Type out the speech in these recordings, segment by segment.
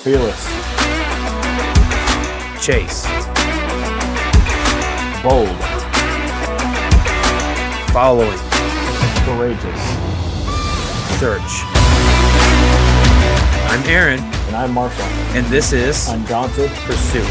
Fearless. Chase. Bold. Following. Courageous. Search. I'm Aaron. And I'm Marshall. And this is Undaunted Pursuit.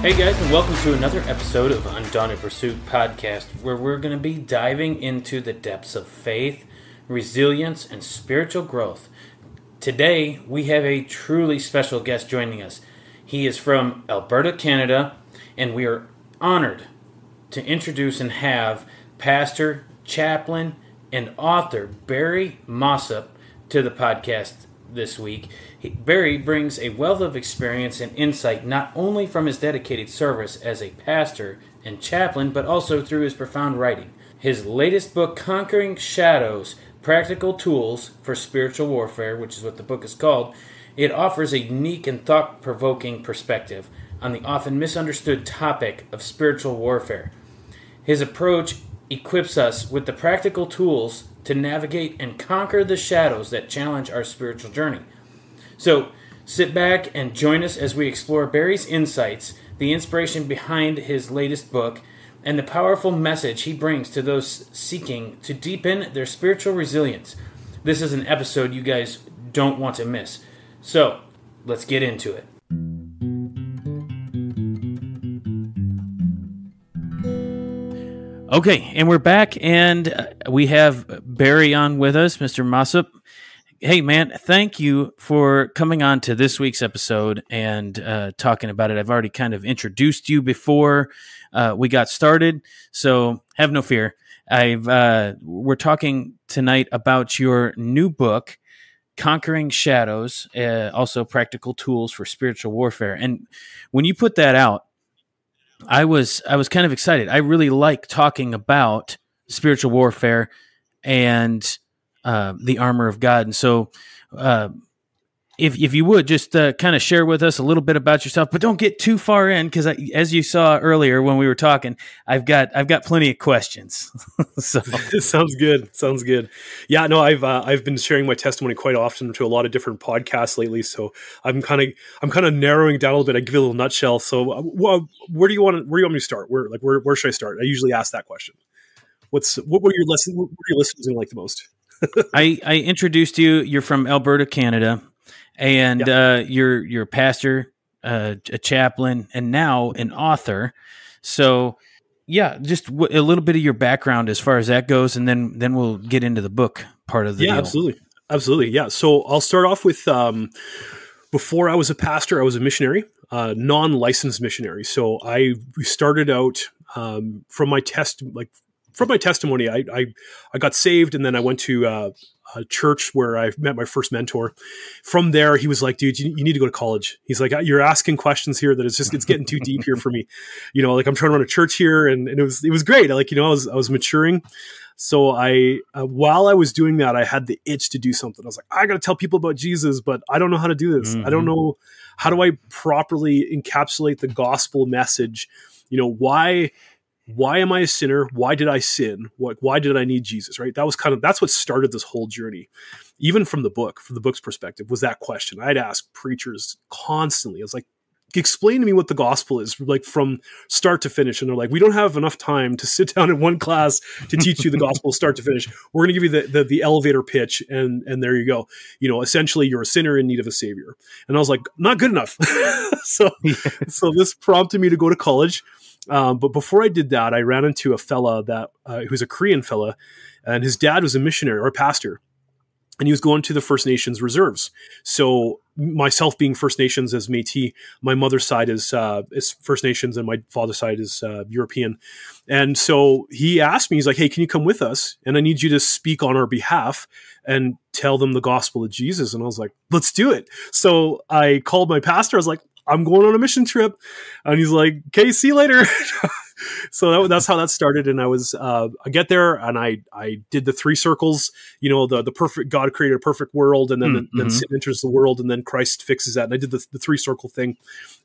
Hey guys, and welcome to another episode of Undaunted Pursuit Podcast, where we're going to be diving into the depths of faith, resilience, and spiritual growth. Today, we have a truly special guest joining us. He is from Alberta, Canada, and we are honored to introduce and have pastor, chaplain, and author Barry Mossip to the podcast this week. Barry brings a wealth of experience and insight not only from his dedicated service as a pastor and chaplain, but also through his profound writing. His latest book, Conquering Shadows, Practical Tools for Spiritual Warfare, which is what the book is called, it offers a unique and thought-provoking perspective on the often misunderstood topic of spiritual warfare. His approach equips us with the practical tools to navigate and conquer the shadows that challenge our spiritual journey. So, sit back and join us as we explore Barry's insights, the inspiration behind his latest book, and the powerful message he brings to those seeking to deepen their spiritual resilience. This is an episode you guys don't want to miss. So, let's get into it. Okay, and we're back, and we have Barry on with us, Mr. Mossip. Hey, man, thank you for coming on to this week's episode and talking about it. I've already kind of introduced you before we got started, so have no fear. We're talking tonight about your new book, Conquering Shadows, also Practical Tools for Spiritual Warfare. And when you put that out, I was kind of excited. I really like talking about spiritual warfare and the armor of God. And so if you would just kind of share with us a little bit about yourself, but don't get too far in, because as you saw earlier when we were talking, I've got plenty of questions. So Sounds good. Yeah, no, I've been sharing my testimony quite often to a lot of different podcasts lately. So I'm kind of narrowing down a little bit. I give you a little nutshell. So where do you want me to start? Where should I start? I usually ask that question. What were your lessons? What were your listeners going to like the most? I introduced you. You're from Alberta, Canada, and you're a pastor, a chaplain, and now an author. So, yeah, just a little bit of your background as far as that goes, and then we'll get into the book part of the deal. Absolutely. Yeah. So I'll start off with before I was a pastor, I was a missionary, non-licensed missionary. So we started out from my testimony, I got saved, and then I went to a church where I met my first mentor. From there, he was like, dude, you need to go to college. He's like, you're asking questions here that it's getting too deep here for me. Like I'm trying to run a church here. And it was great. I was maturing. So while I was doing that, I had the itch to do something. I was like, I got to tell people about Jesus, but I don't know how to do this. Mm-hmm. I don't know, how do I properly encapsulate the gospel message? Why am I a sinner? Why did I sin? Why did I need Jesus? Right? That's what started this whole journey. Even from the book's perspective, was that question. I'd ask preachers constantly. I was like, explain to me what the gospel is, like from start to finish. And they're like, we don't have enough time to sit down in one class to teach you the gospel start to finish. We're going to give you the elevator pitch, and there you go. Essentially, you're a sinner in need of a savior. And I was like, not good enough. So this prompted me to go to college. But before I did that, I ran into a fella who's a Korean fella, and his dad was a missionary or a pastor, and he was going to the First Nations reserves. So myself being First Nations as Métis, my mother's side is First Nations, and my father's side is European. And so he asked me, he's like, hey, can you come with us? And I need you to speak on our behalf and tell them the gospel of Jesus. And I was like, let's do it. So I called my pastor. I was like, I'm going on a mission trip. And he's like, okay, see you later. So that's how that started. And I get there, and I did the three circles, the perfect, God created a perfect world, and then sin enters the world, and then Christ fixes that. And I did the three circle thing,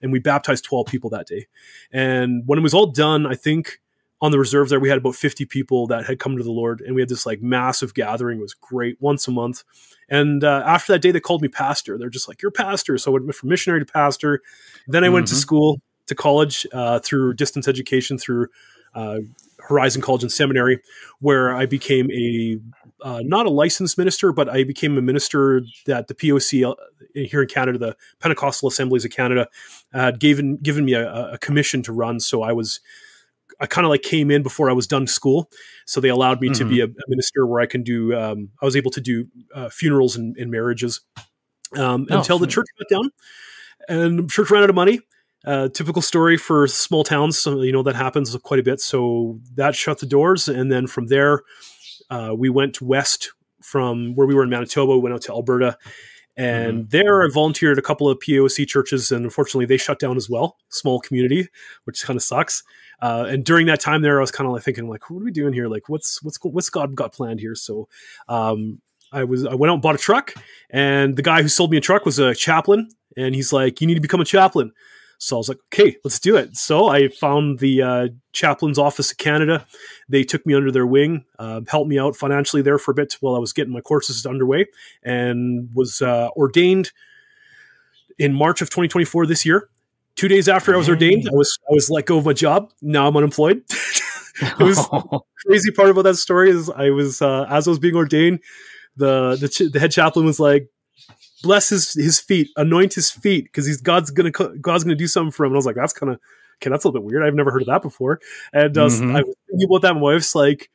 and we baptized 12 people that day. And when it was all done, I think on the reserve there, we had about 50 people that had come to the Lord, and we had this like massive gathering. It was great, once a month. And after that day, they called me pastor. They're just like, "You're pastor." So I went from missionary to pastor. Then I went to school, to college, through distance education, through Horizon College and Seminary, where I became not a licensed minister, but I became a minister that the POC here in Canada, the Pentecostal Assemblies of Canada, had given me a commission to run. So I kind of like came in before I was done school. So they allowed me to be a minister where I can do, I was able to do funerals and marriages until the church went down, and the church ran out of money. Typical story for small towns. So, that happens quite a bit. So that shut the doors. And then from there, we went west from where we were in Manitoba. We went out to Alberta. And there I volunteered at a couple of POC churches, and unfortunately they shut down as well. Small community, which kind of sucks. And during that time there, I was kind of like thinking, like, what are we doing here? Like, what's God got planned here? So I went out and bought a truck, and the guy who sold me a truck was a chaplain, and he's like, "You need to become a chaplain." So I was like, "Okay, let's do it." So I found the chaplain's office of Canada. They took me under their wing, helped me out financially there for a bit while I was getting my courses underway, and was ordained in March of 2024 this year. 2 days after I was ordained, I was let go of my job. Now I'm unemployed. It was the crazy part about that story is I was as I was being ordained, the head chaplain was like, "Bless his feet, anoint his feet, because God's gonna do something for him." And I was like, "That's kind of okay. That's a little bit weird. I've never heard of that before." And I was thinking about that. My wife's like,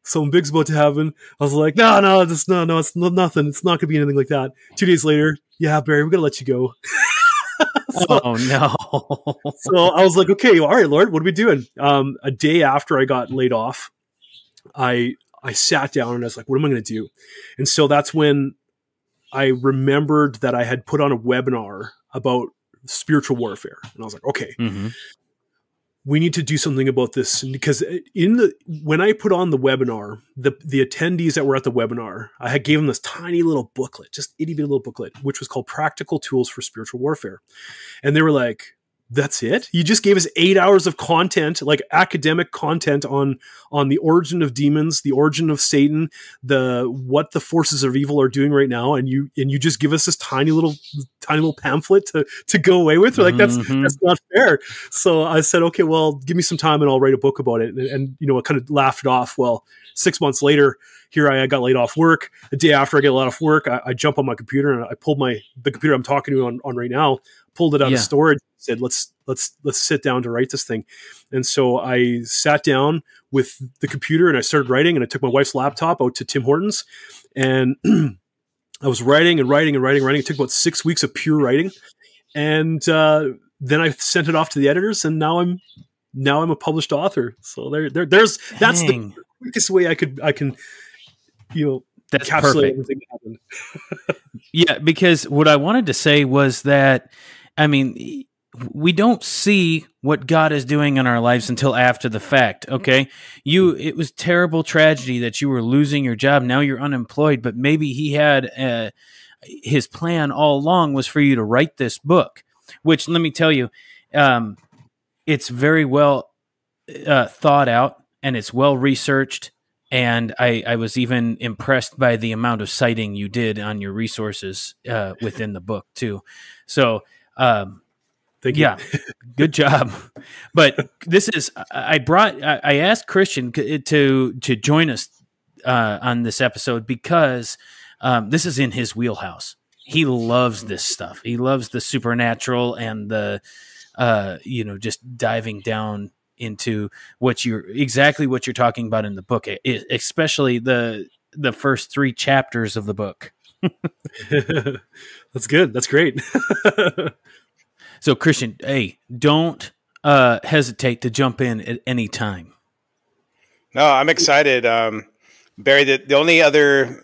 "Something big's about to happen." I was like, "No, it's nothing. It's not gonna be anything like that." 2 days later, "Yeah, Barry, we're gonna let you go." Oh no! So I was like, "Okay, all right, Lord, what are we doing?" A day after I got laid off, I sat down and I was like, "What am I going to do?" And so that's when I remembered that I had put on a webinar about spiritual warfare. And I was like, okay, we need to do something about this. Because when I put on the webinar, the attendees that were at the webinar, I had gave them this tiny little booklet, just itty bitty little booklet, which was called Practical Tools for Spiritual Warfare. And they were like, "That's it? You just gave us 8 hours of content, like academic content on the origin of demons, the origin of Satan, what the forces of evil are doing right now, and you just give us this tiny little pamphlet to go away with?" Like, that's not fair. So I said, "Okay, well, give me some time and I'll write a book about it." And I kind of laughed it off. Well, 6 months later, here I got laid off work. A day after I get laid off work, I jump on my computer and I pulled the computer I'm talking to on right now, pulled it out of storage, said, let's sit down to write this thing. And so I sat down with the computer and I started writing, and I took my wife's laptop out to Tim Hortons, and I was writing. It took about 6 weeks of pure writing. And then I sent it off to the editors, and now I'm a published author. So that's the quickest way I can that's encapsulate perfect. everything that happened. Yeah, because what I wanted to say was that, I mean, we don't see what God is doing in our lives until after the fact, okay? It was terrible tragedy that you were losing your job. Now you're unemployed, but maybe he had his plan all along was for you to write this book, which, let me tell you, it's very well thought out, and it's well researched. And I was even impressed by the amount of citing you did on your resources within the book too. So, Thank you. Yeah, good job. But I asked Christian to join us on this episode because this is in his wheelhouse. He loves this stuff. He loves the supernatural and the just diving down into what you're talking about in the book, especially the first 3 chapters of the book. That's good. That's great. So, Christian, hey, don't hesitate to jump in at any time. No, I'm excited. Barry, the only other,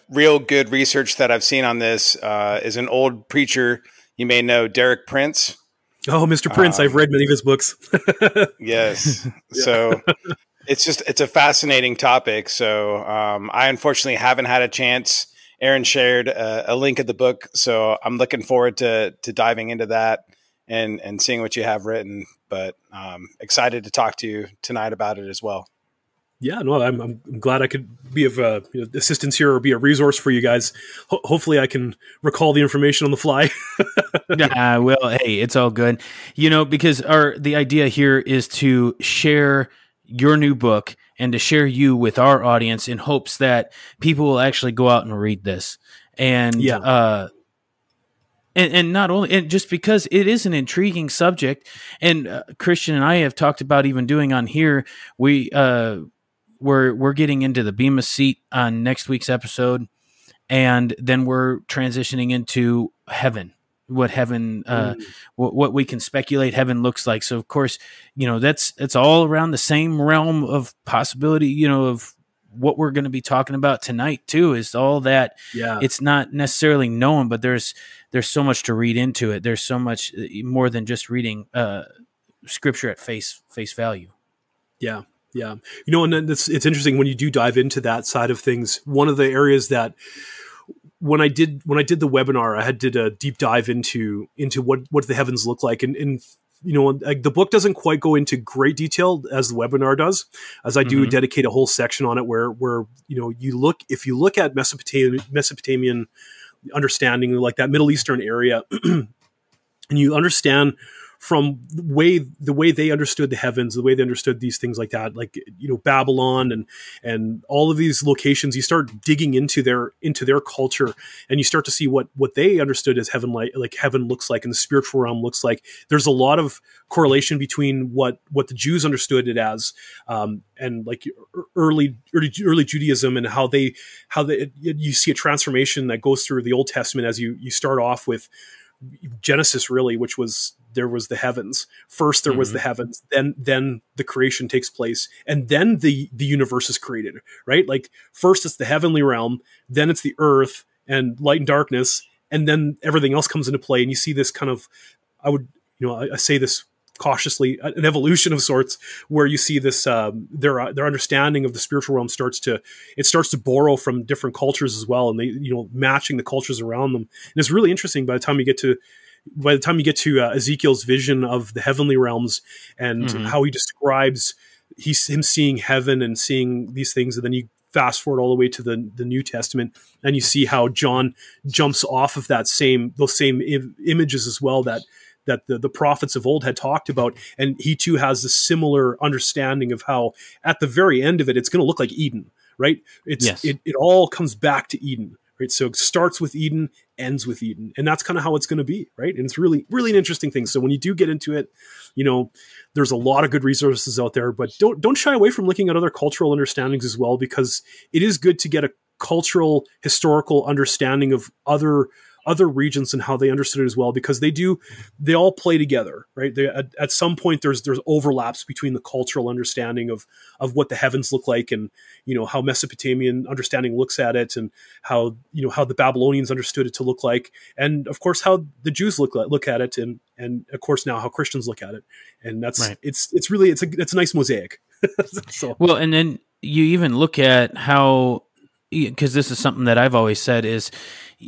real good research that I've seen on this is an old preacher you may know, Derek Prince. Oh, Mr. Prince. I've read many of his books. Yes. So it's a fascinating topic. So I unfortunately haven't had a chance. Aaron shared a link of the book, so I'm looking forward to diving into that and seeing what you have written. But excited to talk to you tonight about it as well. Yeah, no, I'm glad I could be of assistance here or be a resource for you guys. Hopefully, I can recall the information on the fly. Well, hey, it's all good. Because the idea here is to share your new book and to share you with our audience in hopes that people will actually go out and read this. And and not only, and just because it is an intriguing subject, and Christian and I have talked about even doing on here, we're getting into the Bema seat on next week's episode, and then we're transitioning into heaven. What heaven, what we can speculate heaven looks like. So of course, it's all around the same realm of possibility. Of what we're going to be talking about tonight too. Is all that. Yeah. It's not necessarily known, but there's so much to read into it. There's so much more than just reading scripture at face value. Yeah. Yeah. And then it's interesting when you do dive into that side of things. One of the areas that when I did the webinar, I had did a deep dive into what the heavens look like. And the book doesn't quite go into great detail as the webinar does, as I do dedicate a whole section on it where if you look at Mesopotamian understanding, like that Middle Eastern area, and you understand from the way they understood the heavens, the way they understood these things like that, like Babylon and all of these locations, you start digging into their culture, and you start to see what they understood as heaven, like heaven looks like, and the spiritual realm looks like. There's a lot of correlation between what the Jews understood it as, and like early Judaism, and how you see a transformation that goes through the Old Testament as you start off with Genesis, really, which was there was the heavens first. There was the heavens, then the creation takes place, and then the universe is created. Right, like first it's the heavenly realm, then it's the earth and light and darkness, and then everything else comes into play. And you see this kind of, I say this cautiously, an evolution of sorts, where you see this their understanding of the spiritual realm starts to borrow from different cultures as well, and they matching the cultures around them. And it's really interesting by the time you get to Ezekiel's vision of the heavenly realms, and how he describes him seeing heaven and seeing these things, and then you fast forward all the way to the New Testament, and you see how John jumps off of those same images as well that the prophets of old had talked about. And he too has a similar understanding of how at the very end of it, it's going to look like Eden, right? It all comes back to Eden, right? So it starts with Eden, ends with Eden. And that's kind of how it's going to be, right? And it's really, really an interesting thing. So when you do get into it, there's a lot of good resources out there, but don't shy away from looking at other cultural understandings as well, because it is good to get a cultural, historical understanding of other regions and how they understood it as well, because they all play together, right? At some point there's overlaps between the cultural understanding of what the heavens look like, and how Mesopotamian understanding looks at it, and how the Babylonians understood it to look like, and of course how the Jews look at it, and of course now how Christians look at it. And that's right. It's really a nice mosaic. So. Well, and then you even look at how, because this is something that I've always said is,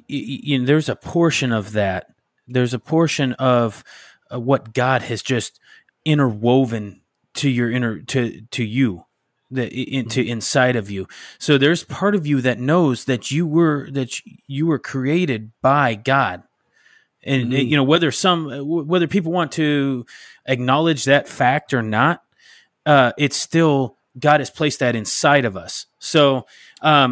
there's a portion of that. There's a portion of what God has just interwoven to your to you, into inside of you. So there's part of you that knows that you were created by God, and whether people want to acknowledge that fact or not, it's still God has placed that inside of us. So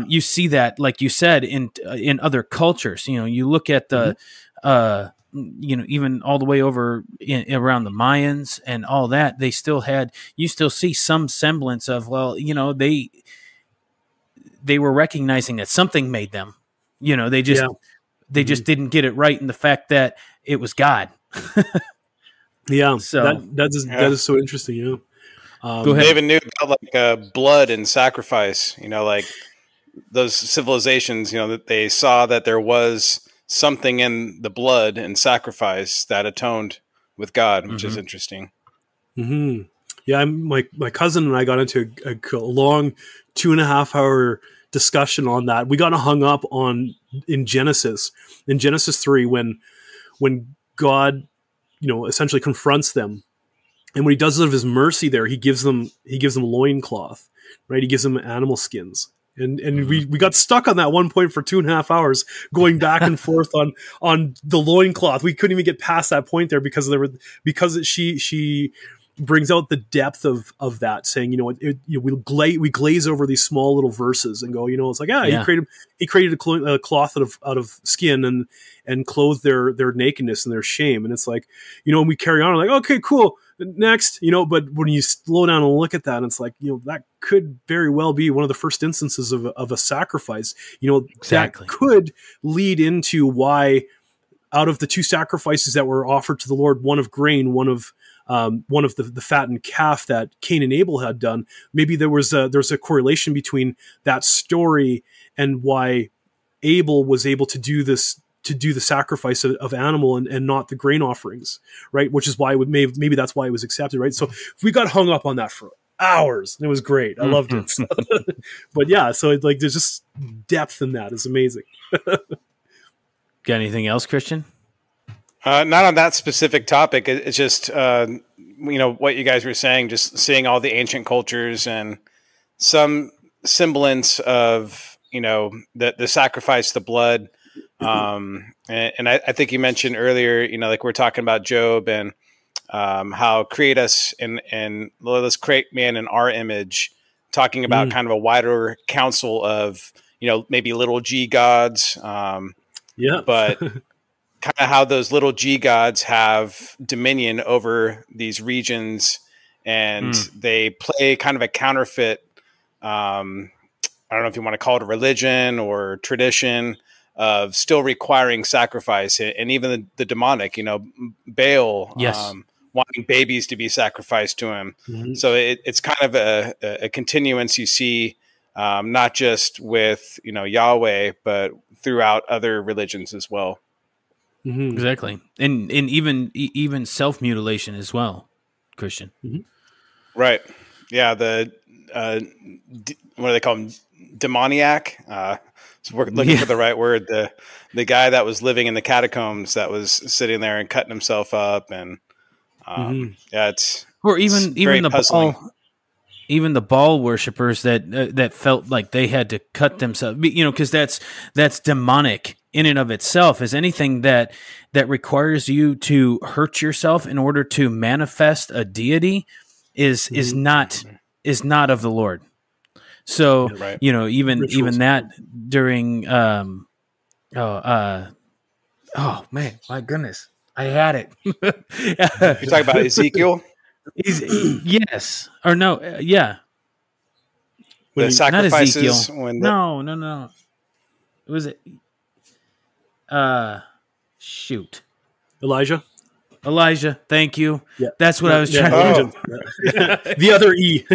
you see that, like you said, in other cultures. You look at the, even all the way over around the Mayans and all that, you still see some semblance of, they were recognizing that something made them. They just didn't get it right in the fact that it was God. Yeah, so that is so interesting. Yeah. Go ahead. They even knew about blood and sacrifice, like those civilizations, that they saw that there was something in the blood and sacrifice that atoned with God, which is interesting. Mm-hmm. Yeah. My cousin and I got into a long 2.5 hour discussion on that. We got hung up in Genesis 3, when God essentially confronts them. And what he does out of his mercy there, he gives them loincloth, right? He gives them animal skins. And we got stuck on that one point for 2.5 hours, going back and forth on the loincloth. We couldn't even get past that point there because she brings out the depth of that, saying, we glaze over these small little verses and go, it's like, he created a cloth out of skin and clothed their nakedness and their shame. And it's like, and we carry on like, okay, cool. Next, but when you slow down and look at that, it's like, that could very well be one of the first instances of a sacrifice, exactly. That could lead into why out of the 2 sacrifices that were offered to the Lord, one of grain, one of the fattened calf that Cain and Abel had done, maybe there's a correlation between that story and why Abel was able to do the sacrifice of animal and not the grain offerings, right? Which is why maybe that's why it was accepted, right? So we got hung up on that for hours, and it was great. I loved it. But yeah, so there's just depth in that. It's amazing. Got anything else, Christian? Not on that specific topic. It's just what you guys were saying, just seeing all the ancient cultures and some semblance of the sacrifice, the blood. And I think you mentioned earlier, like we're talking about Job and how create us and let's create man in our image, talking about kind of a wider council of, maybe little g gods. But kind of how those little g gods have dominion over these regions, and they play kind of a counterfeit. I don't know if you want to call it a religion or tradition of still requiring sacrifice, and even the demonic, Baal, yes. Wanting babies to be sacrificed to him. So it's kind of a continuance you see, not just with, Yahweh, but throughout other religions as well. Exactly. And even self-mutilation as well, Christian. Right. Yeah. The, what do they call them? Demoniac. So we're looking for the right word. The guy that was living in the catacombs that was sitting there and cutting himself up, and it's the Baal worshippers that felt like they had to cut themselves, because that's demonic in and of itself. Is anything that requires you to hurt yourself in order to manifest a deity is not of the Lord. So, even that during, oh man, my goodness, I had it. You're talking about Ezekiel? Yes. Or no. Yeah. The sacrifices. No. Was it? Shoot. Elijah, thank you. Yeah. That's what I was trying to do. The other E.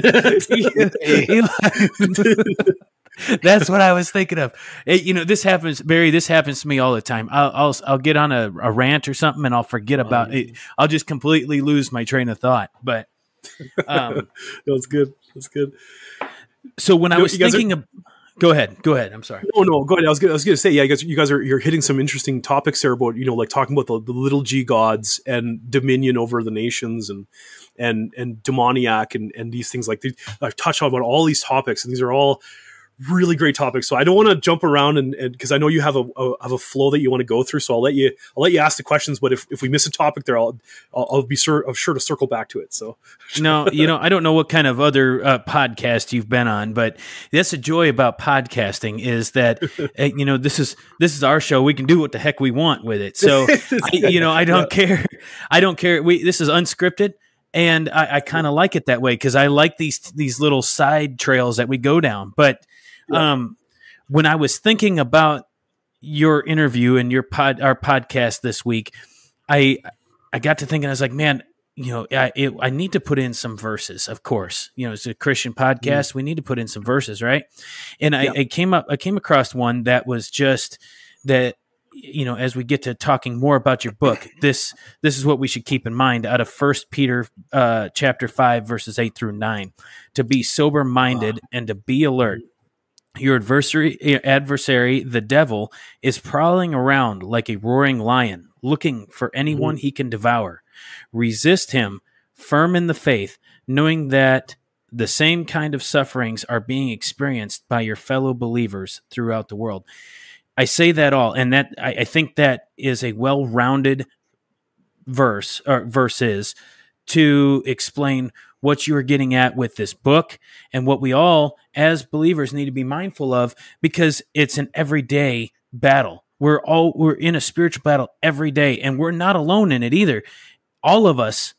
That's what I was thinking of. This happens, Barry. This happens to me all the time. I'll get on a rant or something, and I'll forget about it. I'll just completely lose my train of thought. But that's good. That's good. So when I was thinking of. Go ahead. I'm sorry. No, go ahead. I was going to say, yeah, you guys are hitting some interesting topics there about, like talking about the little g gods and dominion over the nations and demoniac and these things like these. I've touched on about all these topics, and these are all really great topics. So I don't want to jump around and because I know you have a flow that you want to go through. So I'll let you ask the questions. But if we miss a topic there, I'll be sure to circle back to it. So no, I don't know what kind of other podcast you've been on, but that's the joy about podcasting is that this is our show. We can do what the heck we want with it. So I don't care. I don't care. This is unscripted. And I kind of like it that way because I like these little side trails that we go down. But when I was thinking about your interview and our podcast this week, I got to thinking, I was like, man, I need to put in some verses. Of course, it's a Christian podcast. We need to put in some verses, right? And I came across one that was just that. As we get to talking more about your book, this is what we should keep in mind out of 1 Peter chapter 5 verses 8 through 9, to be sober-minded and to be alert. Your adversary, the devil, is prowling around like a roaring lion, looking for anyone he can devour. Resist him, firm in the faith, knowing that the same kind of sufferings are being experienced by your fellow believers throughout the world. I say that all, and that I think that is a well-rounded verses to explain what you are getting at with this book and what we all as believers need to be mindful of, because it's an everyday battle. We're in a spiritual battle every day, and we're not alone in it either. All of us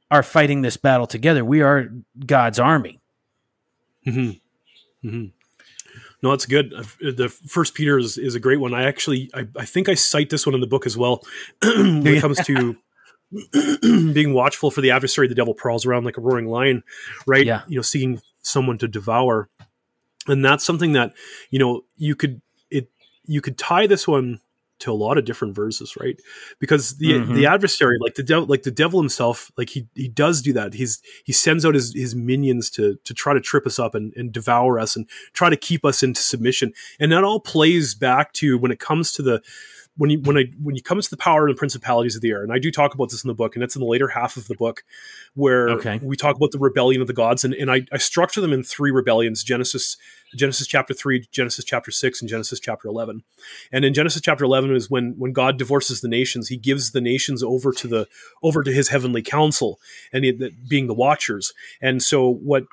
are fighting this battle together. We are God's army. Mm-hmm. Mm-hmm. No, that's good. The First Peter is a great one. I think I cite this one in the book as well when it comes to being watchful for the adversary. The devil prowls around like a roaring lion, right? Yeah. Seeking someone to devour. And that's something that, you could tie this one to a lot of different verses, right? Because the adversary, like the devil himself, like he does do that. He sends out his minions to try to trip us up and devour us and try to keep us into submission. And that all plays back to when it comes to when you come to the power and the principalities of the air. And I do talk about this in the book, and it's in the later half of the book where we talk about the rebellion of the gods. And I structure them in three rebellions: Genesis chapter 3, Genesis chapter 6, and Genesis chapter 11. And in Genesis chapter 11 is when God divorces the nations. He gives the nations over to his heavenly council, and being the watchers. And so what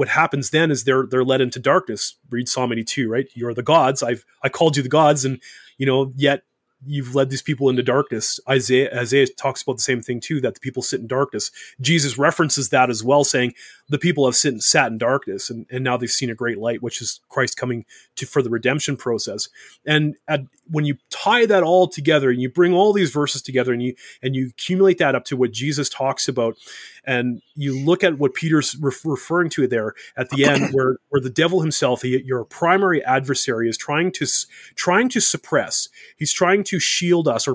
happens then is they're led into darkness. Read Psalm 82, right? You're the gods. I called you the gods, and yet you've led these people into darkness. Isaiah talks about the same thing too, that the people sit in darkness. Jesus references that as well, saying the people have sat in darkness, and now they've seen a great light, which is Christ coming for the redemption process. And when you tie that all together and you bring all these verses together and you accumulate that up to what Jesus talks about, and you look at what Peter's referring to there at the end, where the devil himself, your primary adversary, is trying to suppress. He's trying to shield us,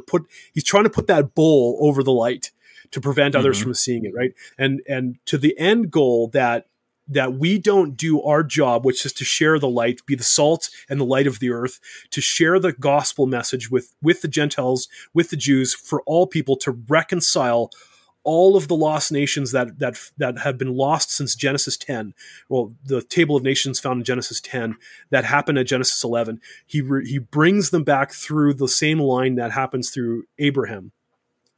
he's trying to put that bowl over the light to prevent others from seeing it, right? And to the end goal that we don't do our job, which is to share the light, be the salt and the light of the earth, to share the gospel message with the Gentiles, with the Jews, for all people, to reconcile all of the lost nations that have been lost since Genesis 10. Well, the table of nations found in Genesis 10 that happened at Genesis 11. He brings them back through the same line that happens through Abraham.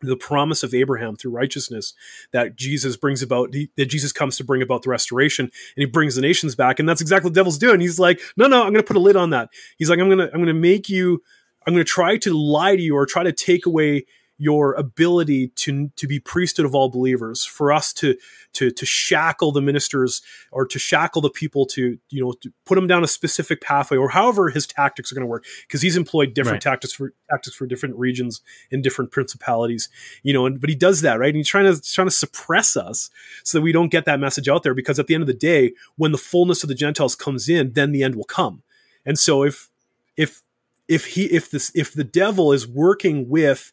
The promise of Abraham through righteousness that Jesus brings about, that Jesus comes to bring about the restoration, and he brings the nations back. And that's exactly what the devil's doing. He's like, no, I'm going to put a lid on that. He's like, I'm going to try to lie to you, or try to take away your ability to be priesthood of all believers, for us to shackle the ministers, or to shackle the people, to put them down a specific pathway, or however his tactics are going to work, because he's employed different tactics for different regions and different principalities, but he does that, right? And he's trying to suppress us so that we don't get that message out there, because at the end of the day, when the fullness of the Gentiles comes in, then the end will come. And so if the devil is working with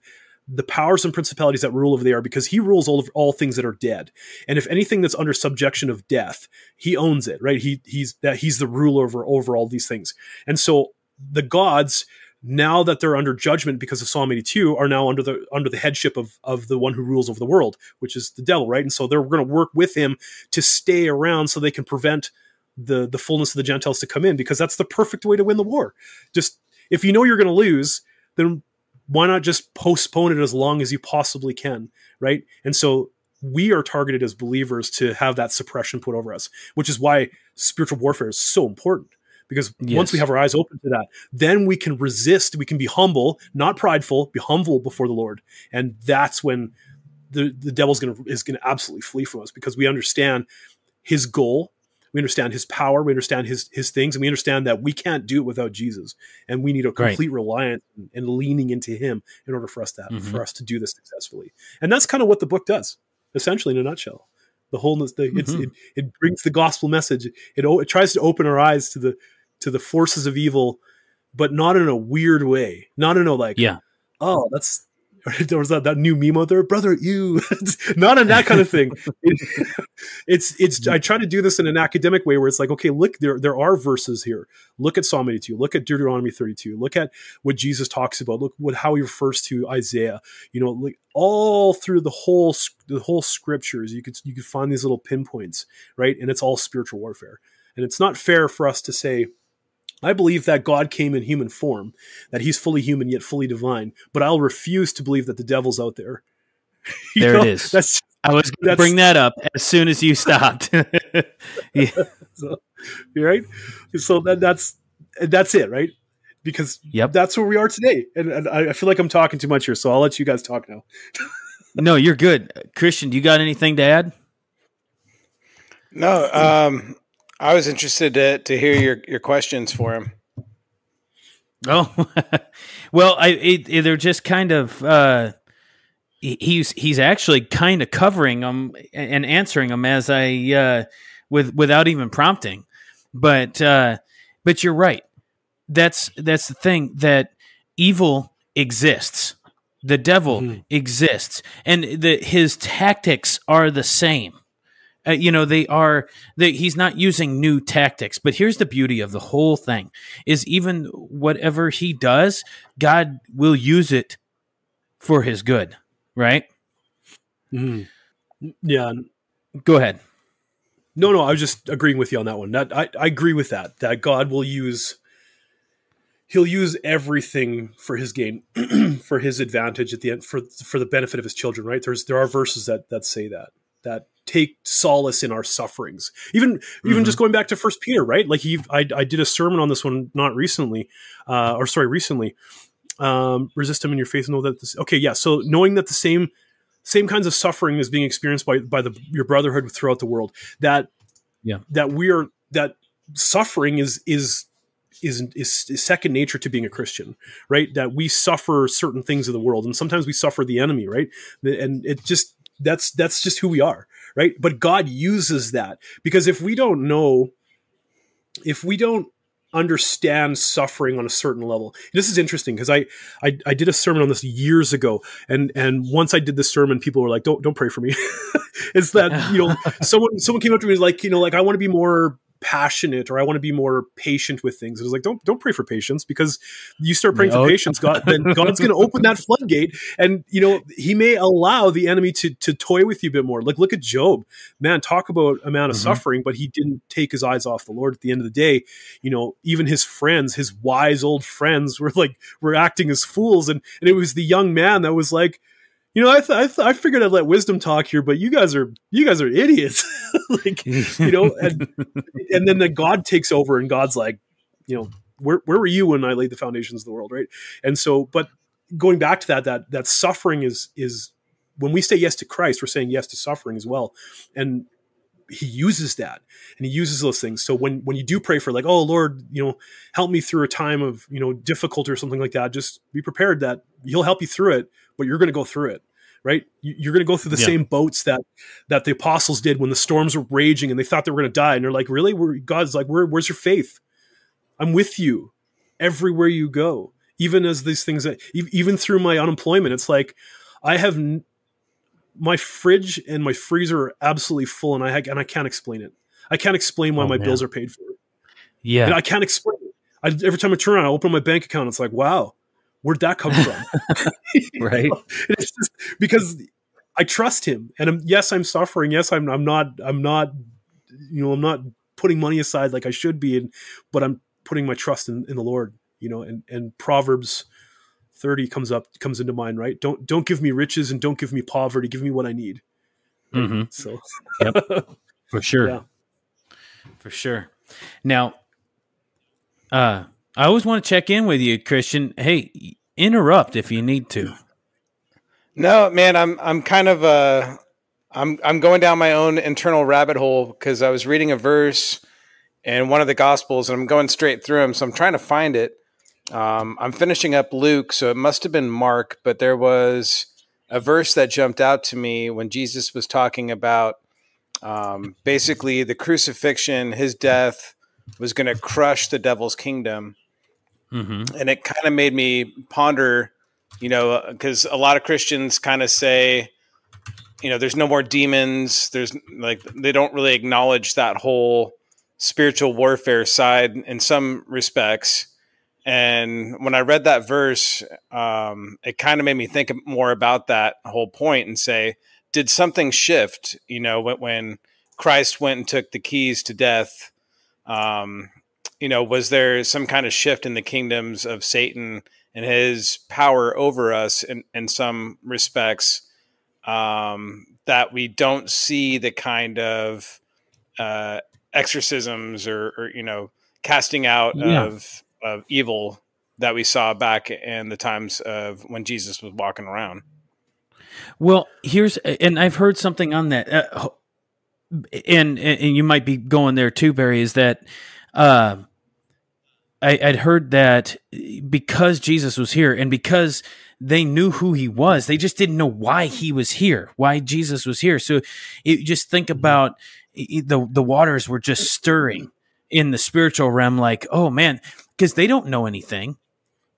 the powers and principalities that rule over the air, because he rules all things that are dead, and if anything that's under subjection of death, he owns it, right? He's the ruler over all these things. And so the gods, now that they're under judgment because of Psalm 82, are now under the headship of the one who rules over the world, which is the devil, right? And so they're going to work with him to stay around so they can prevent the fullness of the Gentiles to come in, because that's the perfect way to win the war. Just, if you know you're going to lose, then why not just postpone it as long as you possibly can, right? And so we are targeted as believers to have that suppression put over us, which is why spiritual warfare is so important. Because once we have our eyes open to that, then we can resist. We can be humble, not prideful, be humble before the Lord. And that's when the devil's is going to absolutely flee from us, because we understand his goal. We understand his power. We understand his things, and we understand that we can't do it without Jesus, and we need a complete reliance and leaning into him in order for us to do this successfully. And that's kind of what the book does, essentially, in a nutshell. The wholeness, it brings the gospel message. It tries to open our eyes to the forces of evil, but not in a weird way. Not in a There was that new meme out there, brother, you. Not in that kind of thing. It's. I try to do this in an academic way where it's like, okay, look, there are verses here. Look at Psalm 82. Look at Deuteronomy 32. Look at what Jesus talks about. Look how he refers to Isaiah. Like all through the whole scriptures, you could find these little pinpoints, right? And it's all spiritual warfare. And it's not fair for us to say, I believe that God came in human form, that he's fully human yet fully divine, but I'll refuse to believe that the devil's out there. There it is. I was going to bring that up as soon as you stopped. Yeah. So, right? So that's it, right? Because that's where we are today. And I feel like I'm talking too much here, so I'll let you guys talk now. No, you're good. Christian, do you got anything to add? No, I was interested to hear your questions for him. Oh, well, they're just kind of he's actually kind of covering them and answering them as I without even prompting. But you're right. That's the thing, that evil exists. The devil exists, and his tactics are the same. He's not using new tactics, but here's the beauty of the whole thing is even whatever he does, God will use it for his good. Right. Yeah. Go ahead. No, I was just agreeing with you on that one. I agree with that God will he'll use everything for his gain, for his advantage at the end, for the benefit of his children. Right. There are verses that say that take solace in our sufferings. Even just going back to 1 Peter, right? Like I did a sermon on this one recently. Resist him in your faith, know that this. Okay, yeah. So knowing that the same kinds of suffering is being experienced by your brotherhood throughout the world. That suffering is second nature to being a Christian, right? That we suffer certain things of the world, and sometimes we suffer the enemy, right? And it just that's just who we are, right? But God uses that, because if we don't understand suffering on a certain level. This is interesting because I did a sermon on this years ago, and once I did this sermon, people were like, "Don't pray for me." It's that someone came up to me and was like I want to be more passionate, or I want to be more patient with things. It was like, don't pray for patience, because you start praying for patience, then God's going to open that floodgate, and he may allow the enemy to toy with you a bit more. Like, look at Job, man, talk about amount of suffering, but he didn't take his eyes off the Lord. At the end of the day, even his friends, his wise old friends, were acting as fools, and it was the young man that was like, I figured I'd let wisdom talk here, but you guys are idiots. And then the God takes over, and God's like, where were you when I laid the foundations of the world, right? And so, but going back to that suffering is when we say yes to Christ, we're saying yes to suffering as well, and he uses that, and he uses those things. So when you do pray for, like, oh Lord, help me through a time of difficulty or something like that, just be prepared that he'll help you through it, but you're going to go through it, right? You're going to go through the same boats that the apostles did when the storms were raging and they thought they were going to die, and they're like, really? God's like, where's your faith? I'm with you everywhere you go, even as these things even through my unemployment. It's like I have my fridge and my freezer are absolutely full, and I can't explain it. I can't explain why my bills are paid for. Yeah, and I can't explain it. Every time I turn around, I open my bank account, it's like, wow, where'd that come from? Right. It's just because I trust him, and yes, I'm suffering. Yes, I'm not putting money aside like I should be, but I'm putting my trust in the Lord. And Proverbs 30 comes into mind, right? Don't give me riches and don't give me poverty. Give me what I need. Mm-hmm. So, for sure. Yeah. For sure. Now, I always want to check in with you, Christian. Hey, interrupt if you need to. No, man, I'm kind of I'm going down my own internal rabbit hole, because I was reading a verse in one of the Gospels, and I'm going straight through them, so I'm trying to find it. I'm finishing up Luke, so it must have been Mark, but there was a verse that jumped out to me when Jesus was talking about basically the crucifixion, his death was going to crush the devil's kingdom. Mm-hmm. And it kind of made me ponder You know, because a lot of Christians kind of say, you know, there's no more demons. There's like, they don't really acknowledge that whole spiritual warfare side in some respects. And when I read that verse, it kind of made me think more about that whole point and say, did something shift, you know, when Christ went and took the keys to death? You know, was there some kind of shift in the kingdoms of Satan and his power over us in some respects, that we don't see the kind of exorcisms or you know, casting out of evil that we saw back in the times of when Jesus was walking around? Well, and I've heard something on that, and you might be going there too, Barry, is that I'd heard that because Jesus was here and because they knew who he was, they just didn't know why he was here, why Jesus was here. So just think about the waters were just stirring in the spiritual realm, like, oh man, because they don't know anything.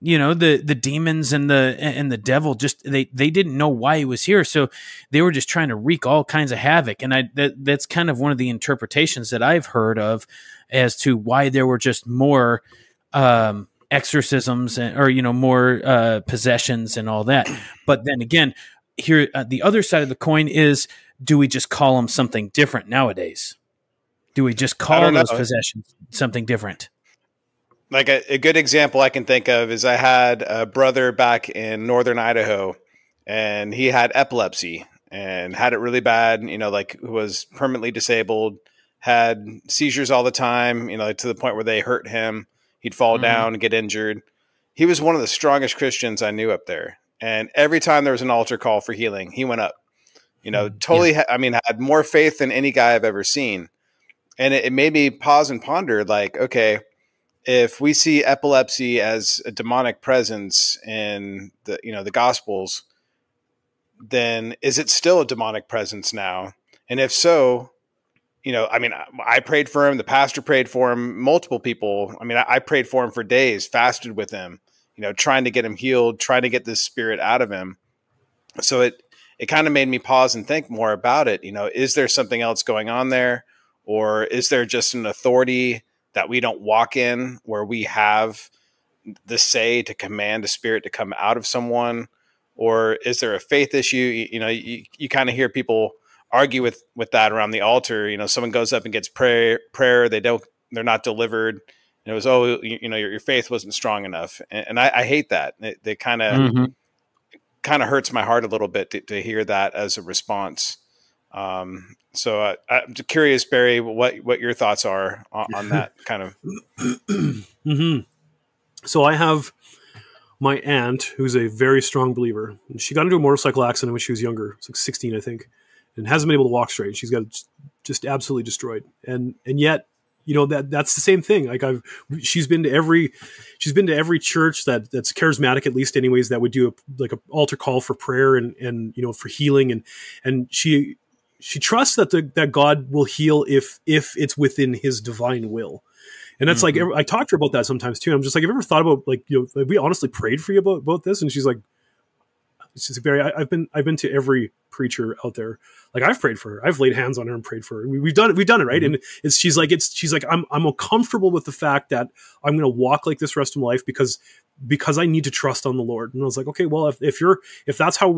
You know, the demons and the devil just they didn't know why he was here, so they were just trying to wreak all kinds of havoc. And that's kind of one of the interpretations that I've heard of as to why there were just more exorcisms or you know, more possessions and all that. But then again, here the other side of the coin is, do we just call them something different nowadays? Do we just call those possessions something different? Like a good example I can think of is I had a brother back in northern Idaho, and he had epilepsy and had it really bad, you know, like was permanently disabled, had seizures all the time, you know, to the point where they hurt him. He'd fall down and get injured. He was one of the strongest Christians I knew up there. And every time there was an altar call for healing, he went up, you know, totally, had more faith than any guy I've ever seen. And it made me pause and ponder, like, okay, if we see epilepsy as a demonic presence in the, you know, the Gospels, then is it still a demonic presence now? And if so, you know, I mean, I prayed for him. The pastor prayed for him. Multiple people. I mean, I prayed for him for days, fasted with him, you know, trying to get him healed, trying to get this spirit out of him. So it kind of made me pause and think more about it. You know, is there something else going on there? Or is there just an authority that we don't walk in, where we have the say to command a spirit to come out of someone? Or is there a faith issue? You know, you kind of hear people argue with that around the altar. You know, someone goes up and gets prayer, they're not delivered. And it was, oh, you know, your faith wasn't strong enough. And I hate that. They kind of hurts my heart a little bit to hear that as a response. So I'm curious, Barry, what your thoughts are on that kind of. So I have my aunt, who's a very strong believer. And she got into a motorcycle accident when she was younger. It's like 16, I think, and hasn't been able to walk straight. She's got just absolutely destroyed. And yet, you know, that's the same thing. Like she's been to every church that's charismatic, at least anyways, that would do a altar call for prayer and you know, for healing. And she trusts that God will heal if it's within his divine will. And that's like, I talk to her about that sometimes too. I'm just like, have you ever thought about, like, you know, have we honestly prayed for you about this? And she's like, Barry, I've been to every preacher out there. Like, I've prayed for her. I've laid hands on her and prayed for her. We've done it. Right. And she's like, I'm uncomfortable with the fact that I'm going to walk like this the rest of my life because I need to trust on the Lord. And I was like, okay, well, if that's how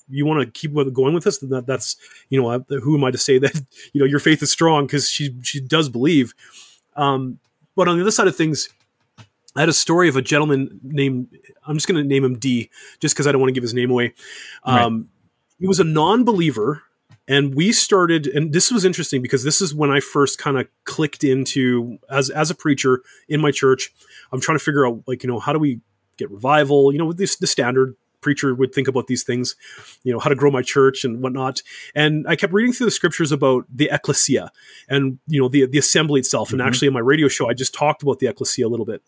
you want to keep going with this, then that's, you know, who am I to say that, you know, your faith is strong? Cause she does believe. But on the other side of things, I had a story of a gentleman named, I'm just going to name him D, just because I don't want to give his name away. Right. He was a non-believer, and we started, and this was interesting because this is when I first kind of clicked into, as a preacher in my church, I'm trying to figure out, like, you know, how do we get revival? You know, the standard preacher would think about these things, you know, how to grow my church and whatnot. And I kept reading through the scriptures about the ecclesia and, you know, the assembly itself. And actually in my radio show, I just talked about the ecclesia a little bit.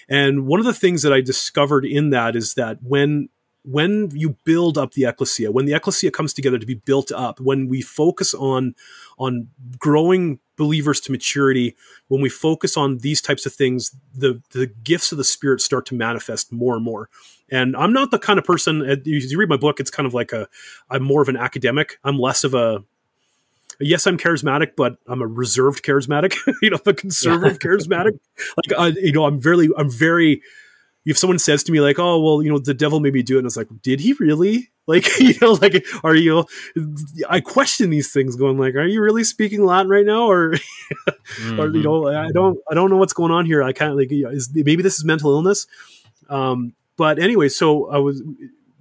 And one of the things that I discovered in that is that when you build up the ecclesia, when the ecclesia comes together to be built up, when we focus on growing believers to maturity, when we focus on these types of things, the gifts of the Spirit start to manifest more and more. And I'm not the kind of person, you read my book, it's kind of like I'm more of an academic. I'm less of yes, I'm charismatic, but I'm a reserved charismatic, a conservative charismatic. Like, I'm very, if someone says to me like, oh, well, the devil made me do it. And it's like, did he really? Like, are you, I question these things going like, are you really speaking Latin right now? Or, mm-hmm. or, I don't know what's going on here. I can't maybe this is mental illness. But anyway, so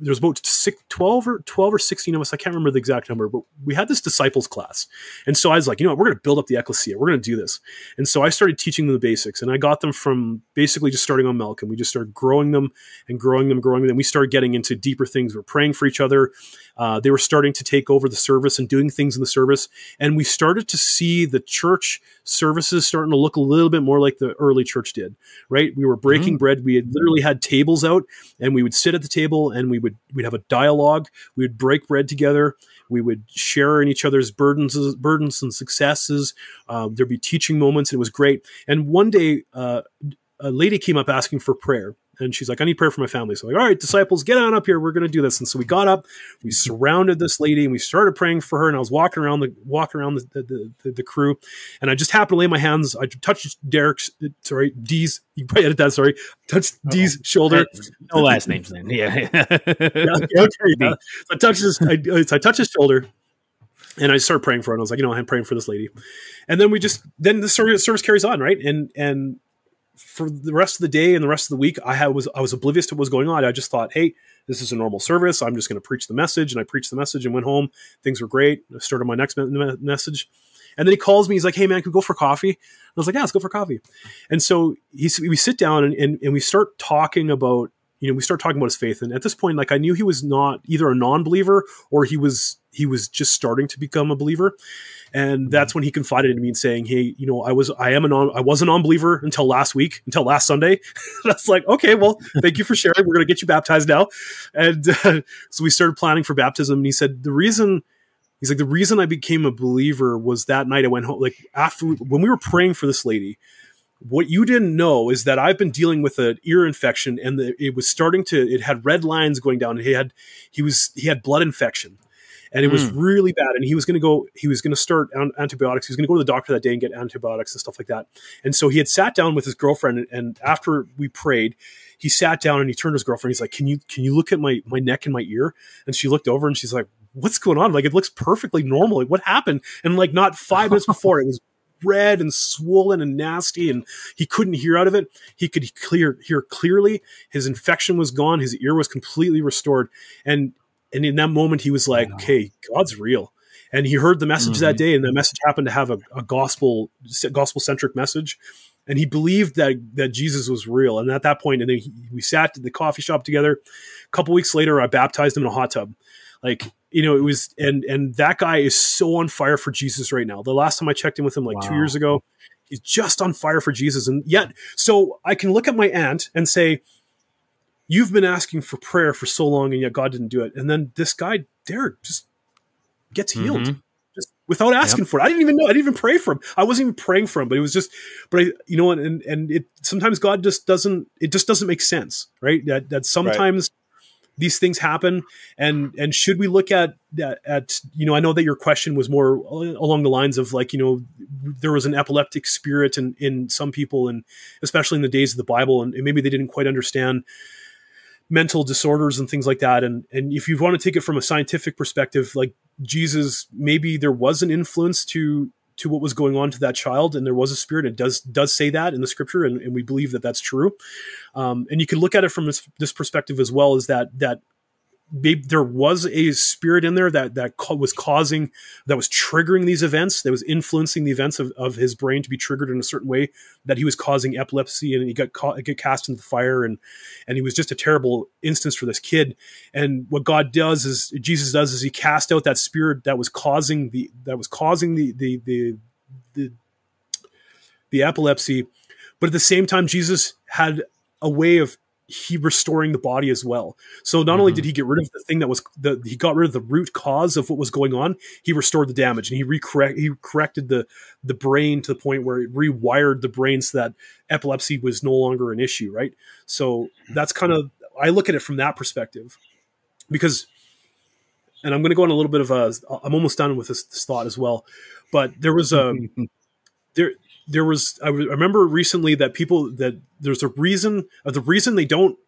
there was about 12 or 16 of us. I can't remember the exact number, but we had this disciples class. And so I was like, we're going to build up the ecclesia. We're going to do this. And so I started teaching them the basics, and I got them from basically just starting on milk, and we just started growing them and growing them. And then we started getting into deeper things. We're praying for each other. They were starting to take over the service and doing things in the service. And we started to see the church services starting to look a little bit more like the early church did, right? We were breaking bread. We had literally had tables out, and we would sit at the table, and we'd have a dialogue. We would break bread together. We would share in each other's burdens and successes. There'd be teaching moments. And it was great. And one day, a lady came up asking for prayer. And she's like, I need prayer for my family. So I'm like, all right, disciples, get on up here. We're going to do this. And so we got up, we surrounded this lady, and we started praying for her. And I was walking around the crew, and I just happened to lay my hands. I touched Dee's. You probably edit that. Sorry, touched Dee's shoulder. No last names then. Yeah. Yeah. So I touched his shoulder. And I started praying for her. And I was like, I'm praying for this lady. And then then the service carries on, right? And for the rest of the day and the rest of the week, I was oblivious to what was going on. I just thought, hey, this is a normal service. I'm just going to preach the message. And I preached the message and went home. Things were great. I started my next message. And then he calls me. He's like, hey, man, can we go for coffee? And I was like, yeah, let's go for coffee. And so we sit down and we start talking about, we start talking about his faith. And at this point, like, I knew he was not either a non-believer or he was just starting to become a believer. And that's when he confided in me and saying, hey, I was a non-believer until last Sunday. That's like, okay, well, thank you for sharing. We're going to get you baptized now. And so we started planning for baptism. And he said, the reason I became a believer was that night I went home, like when we were praying for this lady. What you didn't know is that I've been dealing with an ear infection, and it had red lines going down. And he had blood infection. And it was really bad. And he was going to start antibiotics. He was going to go to the doctor that day and get antibiotics and stuff like that. And so he had sat down with his girlfriend. And after we prayed, he sat down and he turned to his girlfriend. He's like, can you look at my neck and my ear? And she looked over and she's like, what's going on? Like, it looks perfectly normal. Like, what happened? And like, not 5 minutes before, it was red and swollen and nasty, and he couldn't hear out of it. He could hear clearly. His infection was gone. His ear was completely restored. And in that moment, he was like, okay, God's real. And he heard the message that day, and that message happened to have a gospel-centric message. And he believed that Jesus was real. And at that point, and then we sat at the coffee shop together. A couple weeks later, I baptized him in a hot tub. Like, it was, and that guy is so on fire for Jesus right now. The last time I checked in with him, 2 years ago, he's just on fire for Jesus. And yet, so I can look at my aunt and say, you've been asking for prayer for so long, and yet God didn't do it. And then this guy, Derek, just gets healed just without asking for it. I didn't even know. I didn't even pray for him. I wasn't even praying for him, but it was just, and it, sometimes God just doesn't make sense, right? That sometimes these things happen. And should we look at I know that your question was more along the lines of there was an epileptic spirit in some people, and especially in the days of the Bible, and maybe they didn't quite understand mental disorders and things like that. And if you want to take it from a scientific perspective, like Jesus, maybe there was an influence to what was going on to that child, and there was a spirit. It does say that in the scripture, and we believe that that's true. And you can look at it from this perspective as well, is that maybe there was a spirit in there that was triggering these events, that was influencing the events of his brain to be triggered in a certain way, that he was causing epilepsy, and he got cast into the fire, and he was just a terrible instance for this kid. And what Jesus does is he cast out that spirit that was causing the epilepsy. But at the same time, Jesus had a way of he restoring the body as well. So not only did he get rid of the thing that was he got rid of the root cause of what was going on, he restored the damage, and he corrected the brain to the point where it rewired the brain so that epilepsy was no longer an issue, right? So that's kind of, I look at it from that perspective, because, and I'm going to go on a little bit of I'm almost done with this thought as well, but there was a, there was, I remember recently that there's a reason, the reason they don't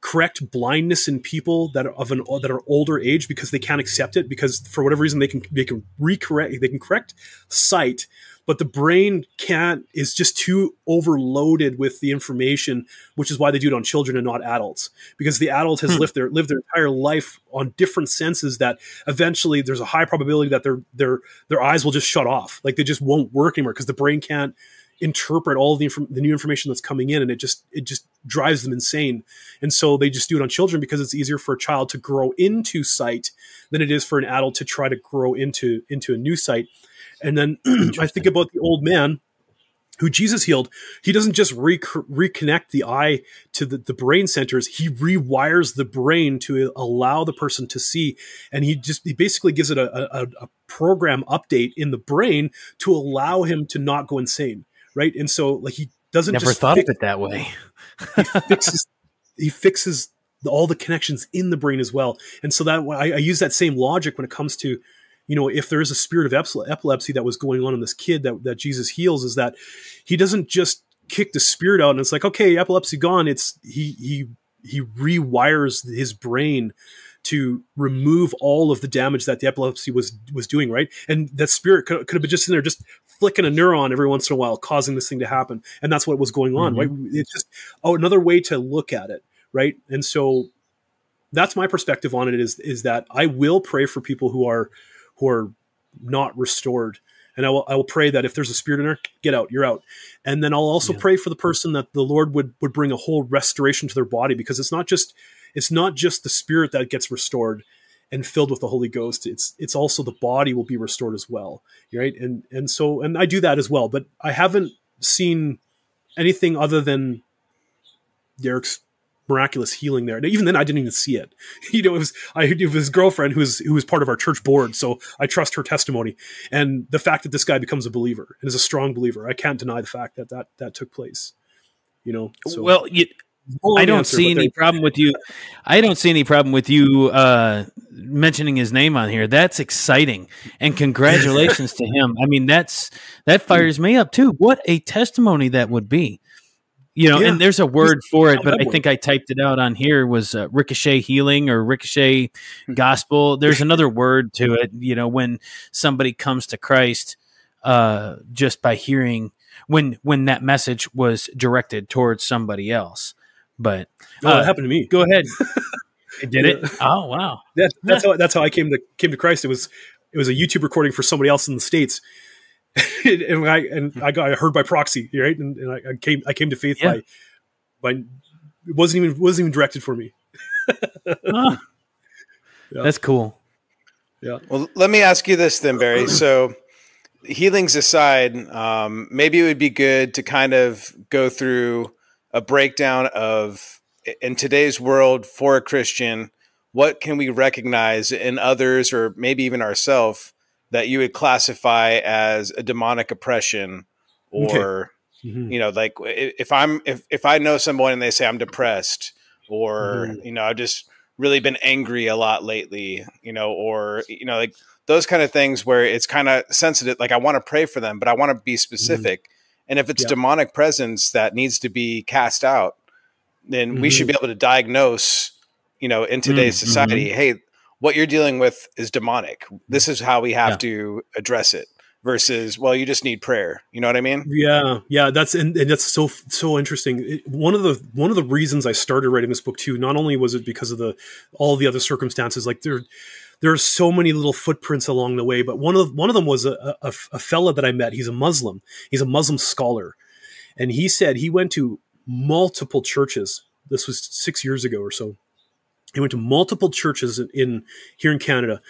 correct blindness in people that are older age, because they can't accept it, because for whatever reason they can correct sight, but the brain is just too overloaded with the information, which is why they do it on children and not adults, because the adult has lived their entire life on different senses that eventually there's a high probability that their eyes will just shut off, like they just won't work anymore, because the brain can't interpret all the new information that's coming in, and it just drives them insane. And so they just do it on children, because it's easier for a child to grow into sight than it is for an adult to try to grow into a new sight. And then I think about the old man who Jesus healed. He doesn't just reconnect the eye to the brain centers. He rewires the brain to allow the person to see. And he basically gives it a program update in the brain to allow him to not go insane. Right. And so, like, he doesn't never thought of it that way. he fixes all the connections in the brain as well. And so that I use that same logic when it comes to, if there is a spirit of epilepsy that was going on in this kid that Jesus heals, is that he doesn't just kick the spirit out and it's like, okay, epilepsy gone. It's he rewires his brain to remove all of the damage that the epilepsy was doing, right? And that spirit could have been just in there, just flicking a neuron every once in a while, causing this thing to happen. And that's what was going on, right? It's just another way to look at it, right? And so that's my perspective on it, is that I will pray for people who are not restored. And I will pray that if there's a spirit in there, get out, you're out. And then I'll also pray for the person that the Lord would bring a whole restoration to their body, because it's not just the spirit that gets restored and filled with the Holy Ghost. It's also the body will be restored as well. Right. And I do that as well, but I haven't seen anything other than Derek's miraculous healing there. And even then I didn't even see it. It was his girlfriend who was part of our church board. So I trust her testimony, and the fact that this guy becomes a believer and is a strong believer, I can't deny the fact that took place, so. Well, I don't see any problem with you. I don't see any problem with you mentioning his name on here. That's exciting, and congratulations to him. I mean, that fires me up too. What a testimony that would be, And there's a word for it, but I think I typed it out on here. Was ricochet healing or ricochet gospel. There's another word to it. When somebody comes to Christ, just by hearing when that message was directed towards somebody else. But it happened to me. Go ahead. Did it? Oh, wow. That's how I came to Christ. It was a YouTube recording for somebody else in the States, and I got heard by proxy, right? And I came to faith by it wasn't even directed for me. That's cool. Yeah. Well, let me ask you this then, Barry. So, healings aside, maybe it would be good to kind of go through a breakdown of, in today's world for a Christian, what can we recognize in others, or maybe even ourselves, that you would classify as a demonic oppression, or, like if I know someone and they say I'm depressed, or, I've just really been angry a lot lately, or, like those kind of things where it's kind of sensitive. Like I want to pray for them, but I want to be specific. And if it's demonic presence that needs to be cast out, then we should be able to diagnose, in today's society, hey, what you're dealing with is demonic. This is how we have to address it, versus, well, you just need prayer. You know what I mean? Yeah. That's so interesting. One of the reasons I started writing this book too, not only was it because of all the other circumstances, like there are so many little footprints along the way, but one of them was a fella that I met. He's a Muslim. He's a Muslim scholar. And he said he went to multiple churches. This was 6 years ago or so. He went to multiple churches here in Canada.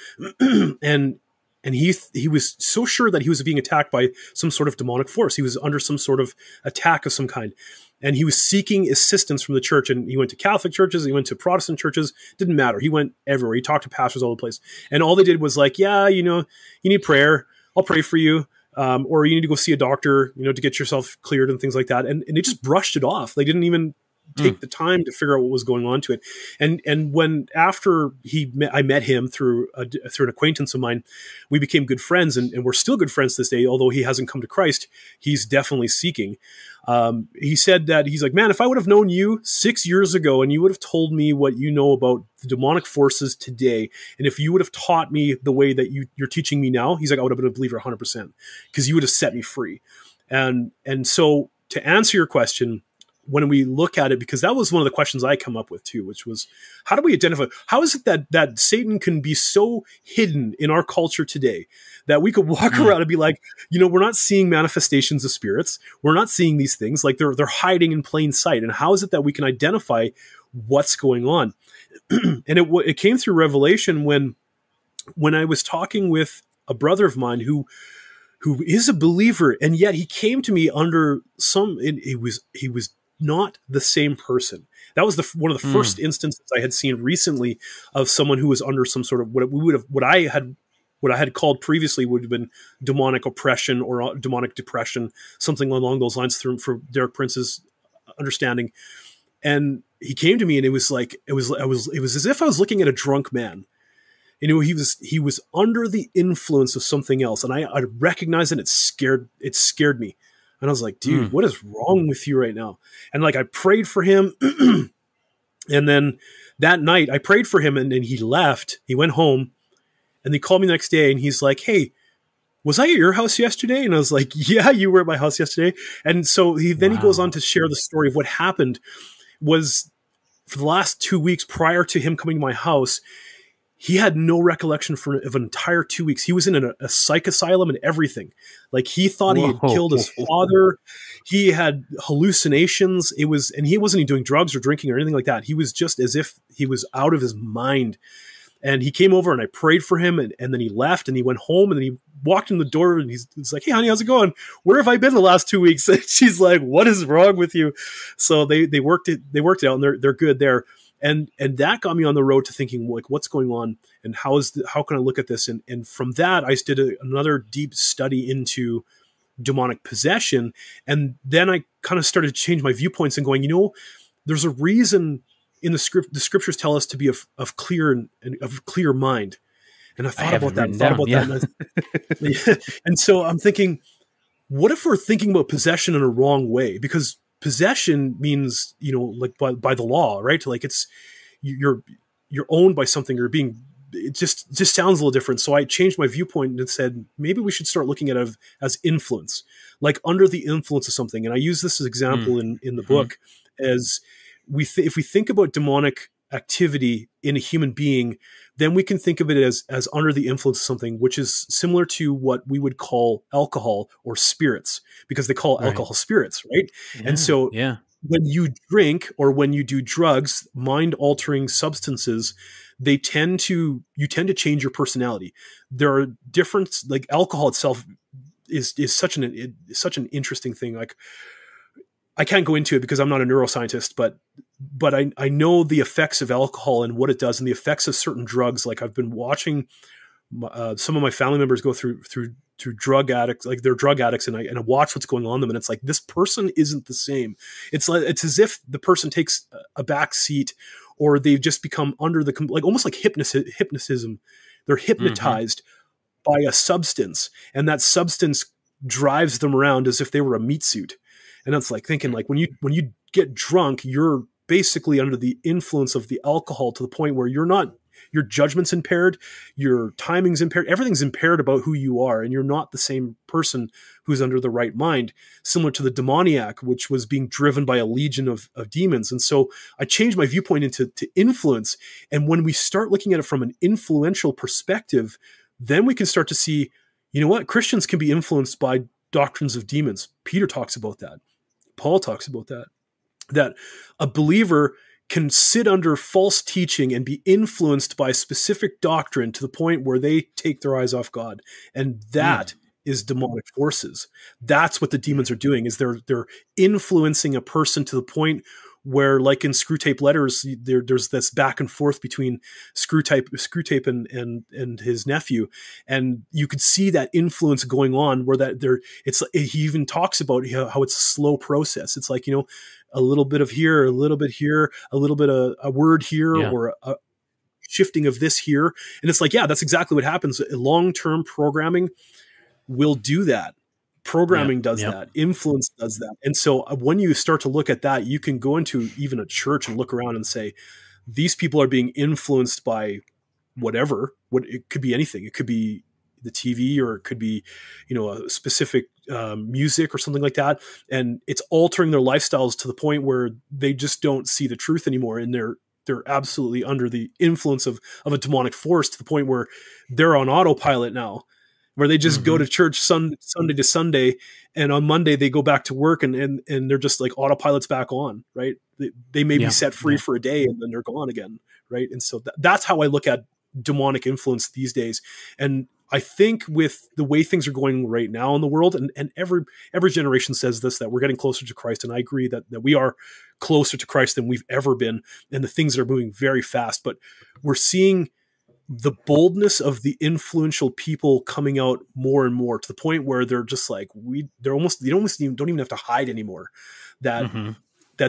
and he was so sure that he was being attacked by some sort of demonic force. He was under some sort of attack of some kind. And he was seeking assistance from the church. And he went to Catholic churches, he went to Protestant churches, didn't matter. He went everywhere. He talked to pastors all over the place. And all they did was like, yeah, you need prayer. I'll pray for you. Or you need to go see a doctor, to get yourself cleared and things like that. And they just brushed it off. They didn't even take the time to figure out what was going on to it. And when after I met him through an acquaintance of mine, we became good friends, and we're still good friends this day. Although he hasn't come to Christ, he's definitely seeking. He said that he's like, man, if I would have known you 6 years ago and you would have told me what you know about the demonic forces today, and if you would have taught me the way that you're teaching me now, he's like, I would have been a believer 100% because you would have set me free. And so to answer your question, when we look at it, because that was one of the questions I come up with too, which was, how do we identify, how is it that Satan can be so hidden in our culture today that we could walk around and be like, we're not seeing manifestations of spirits. We're not seeing these things, like they're hiding in plain sight. And how is it that we can identify what's going on? And it came through revelation when I was talking with a brother of mine who is a believer, and yet he came to me under he was not the same person. That was one of the first instances I had seen recently of someone who was under some sort of what I had called previously would have been demonic oppression or demonic depression, something along those lines for Derek Prince's understanding. And he came to me, and it was as if I was looking at a drunk man. He was under the influence of something else, and I recognized it. It scared me. And I was like, dude, what is wrong with you right now? And like, I prayed for him. And then that night I prayed for him, and then he left. He went home, and they called me the next day, and he's like, hey, was I at your house yesterday? And I was like, yeah, you were at my house yesterday. And so he goes on to share the story of what happened was for the last 2 weeks prior to him coming to my house, he had no recollection of an entire 2 weeks. He was in a psych asylum and everything. Like, he thought he had killed his father. He had hallucinations. And he wasn't even doing drugs or drinking or anything like that. He was just as if he was out of his mind. And he came over, and I prayed for him, and then he left, and he went home, and then he walked in the door, and he's like, hey, honey, how's it going? Where have I been the last 2 weeks? And she's like, what is wrong with you? So they worked it out, and they're good there. And that got me on the road to thinking, like, what's going on, and how can I look at this? And from that, I did another deep study into demonic possession. And then I kind of started to change my viewpoints and going, there's a reason in the scriptures tell us to be of clear mind. And I thought about that. And so I'm thinking, what if we're thinking about possession in a wrong way? Because possession means, like by the law, right? Like, it's you're owned by something, you're being, it just sounds a little different. So I changed my viewpoint and said, maybe we should start looking at it as influence, like under the influence of something. And I use this as example in the book as if we think about demonic activity in a human being, then we can think of it as under the influence of something, which is similar to what we would call alcohol or spirits, because they call alcohol spirits, right? Yeah, and so when you drink or when you do drugs, mind-altering substances, you tend to change your personality. There are different, like alcohol itself is such an interesting thing. Like, I can't go into it because I'm not a neuroscientist, but I know the effects of alcohol and what it does, and the effects of certain drugs. Like, I've been watching some of my family members go through drug addicts, like they're drug addicts, and I watch what's going on them, and it's like, this person isn't the same. It's as if the person takes a back seat, or they've just become under almost like hypnotism. They're hypnotized by a substance, and that substance drives them around as if they were a meat suit. And it's like thinking, like, when you get drunk, you're basically under the influence of the alcohol to the point where your judgment's impaired, your timing's impaired, everything's impaired about who you are, and you're not the same person who's under the right mind, similar to the demoniac, which was being driven by a legion of demons. And so I changed my viewpoint into influence. And when we start looking at it from an influential perspective, then we can start to see, Christians can be influenced by doctrines of demons. Peter talks about that. Paul talks about that a believer can sit under false teaching and be influenced by specific doctrine to the point where they take their eyes off God. And that is demonic forces. That's what the demons are doing, is they're influencing a person to the point where, like in Screw Tape Letters, there's this back and forth between Screw Tape and his nephew, and you could see that influence going on. Where he even talks about how it's a slow process. It's like, a little bit of here, a little bit here, a little bit of a word here, or a shifting of this here, and it's like, yeah, that's exactly what happens. Long-term programming will do that. Programming does that. Influence does that. And so when you start to look at that, you can go into even a church and look around and say, these people are being influenced by whatever. It could be anything. It could be the TV, or it could be, a specific music or something like that. And it's altering their lifestyles to the point where they just don't see the truth anymore. And they're absolutely under the influence of a demonic force, to the point where they're on autopilot now, where they just go to church Sunday to Sunday, and on Monday they go back to work, and they're just like autopilot's back on, right? They may be set free for a day, and then they're gone again, right? And so that's how I look at demonic influence these days. And I think with the way things are going right now in the world, and every generation says this, that we're getting closer to Christ, and I agree that we are closer to Christ than we've ever been, and the things are moving very fast. But we're seeing the boldness of the influential people coming out more and more, to the point where they're just like, they don't even have to hide anymore. That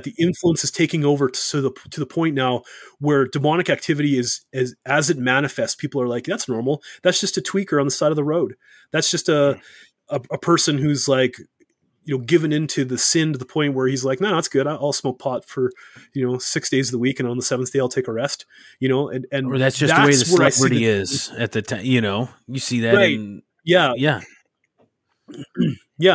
the influence is taking over to the point now where demonic activity is as it manifests, people are like, that's normal. That's just a tweaker on the side of the road. That's just a person who's like, given into the sin to the point where he's like, no, that's good. I'll smoke pot for, 6 days of the week, and on the seventh day I'll take a rest, and or that's just the way the celebrity is at the time, you see that. Right. Yeah.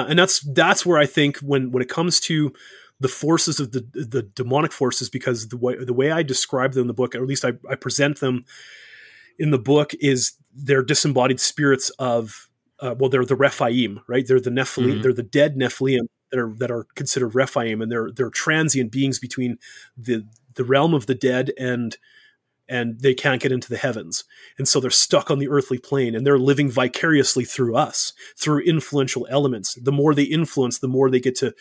And that's where I think when it comes to the forces of the demonic forces, because the way I describe them in the book, or at least I present them in the book, is they're disembodied spirits of, they're the Rephaim, right? They're the Nephilim. They're the dead Nephilim that are considered Rephaim, and they're transient beings between the realm of the dead and they can't get into the heavens. And so they're stuck on the earthly plane, and they're living vicariously through us, through influential elements. The more they influence, the more they get to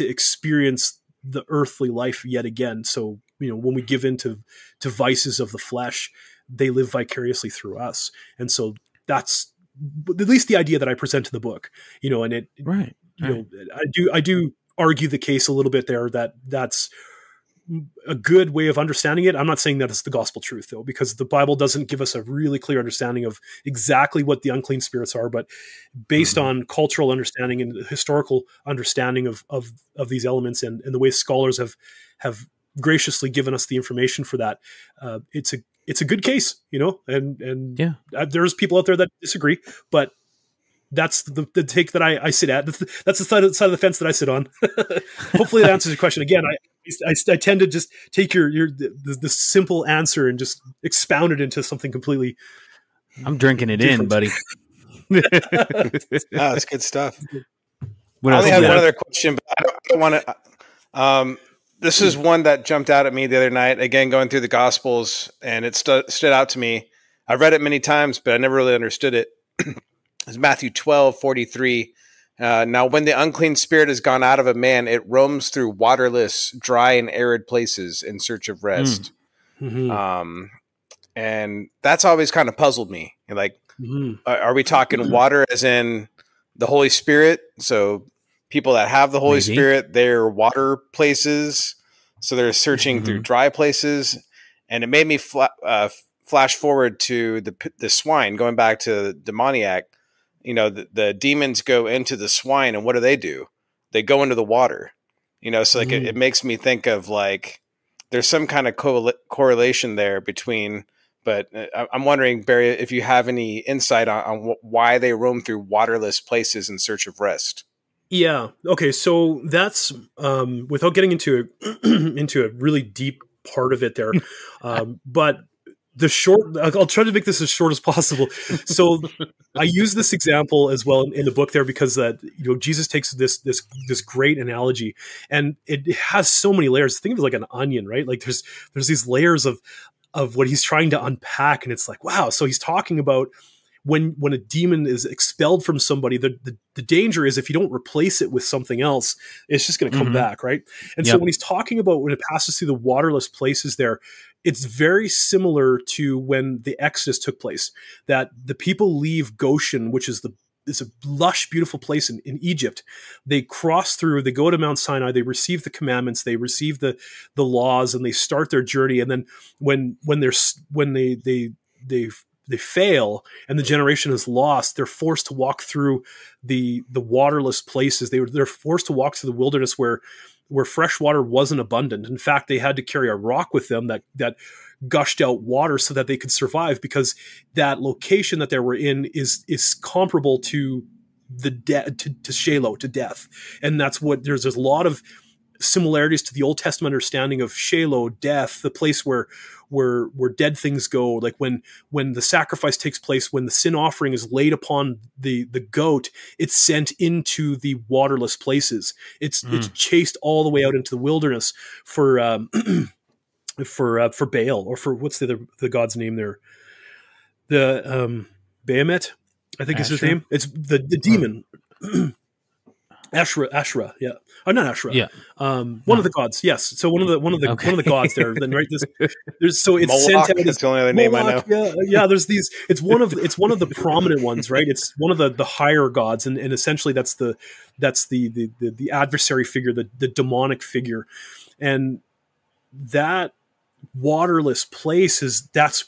experience the earthly life yet again. So, when we give in to vices of the flesh, they live vicariously through us. And so that's at least the idea that I present in the book, and it, I do argue the case a little bit there, that's a good way of understanding it. I'm not saying that it's the gospel truth, though, because the Bible doesn't give us a really clear understanding of exactly what the unclean spirits are, but based on cultural understanding and historical understanding of these elements, and the way scholars have graciously given us the information for that, it's a good case, and there's people out there that disagree, but that's the take that I sit at. That's the side of the fence that I sit on. Hopefully that answers your question. Again, I tend to just take the simple answer and just expound it into something completely. I'm drinking it different. In, buddy. That's good stuff. I only have one other question, but I don't want to. This is one that jumped out at me the other night. Again, going through the Gospels, and it stood out to me. I've read it many times, but I never really understood it. It's Matthew 12:43. Now, when the unclean spirit has gone out of a man, it roams through waterless, dry, and arid places in search of rest. And that's always kind of puzzled me. Like, are we talking water as in the Holy Spirit? So people that have the Holy Spirit, they're water places. So they're searching through dry places. And it made me flash forward to the swine, going back to demoniac. The demons go into the swine, and what do? They go into the water, so like it makes me think of like, there's some kind of correlation there between, but I'm wondering, Barry, if you have any insight on why they roam through waterless places in search of rest. Yeah. Okay. So that's, without getting into a really deep part of it there, but I'll try to make this as short as possible. So I use this example as well in the book there, because Jesus takes this great analogy, and it has so many layers. Think of it like an onion, right? Like there's these layers of what he's trying to unpack, and it's like, wow. So he's talking about when a demon is expelled from somebody, the danger is if you don't replace it with something else, it's just going to come back, right? And so when he's talking about when it passes through the waterless places there, it's very similar to when the Exodus took place, that the people leave Goshen, which is it's a lush, beautiful place in Egypt. They cross through, they go to Mount Sinai, they receive the commandments, they receive the laws, and they start their journey. And then when they fail and the generation is lost, they're forced to walk through the waterless places. They're forced to walk through the wilderness where fresh water wasn't abundant. In fact, they had to carry a rock with them that gushed out water so that they could survive, because that location that they were in is comparable to to Shiloh, to death. And that's what there's a lot of similarities to the Old Testament understanding of Shiloh, death, the place where dead things go. Like when the sacrifice takes place, when the sin offering is laid upon the goat, it's sent into the waterless places. It's chased all the way out into the wilderness for Baal, or for what's the god's name there? The Bahamut, I think is his name. It's the demon. Ashra, yeah. Oh, not Ashra. Yeah. One of the gods, yes. So one of the gods there. Then right, there's so it's Moloch, sent out. that's the only other name Moloch, I know. Yeah. There's these. It's one of the prominent ones, right? It's one of the higher gods, and essentially that's the adversary figure, the demonic figure, and that waterless place that's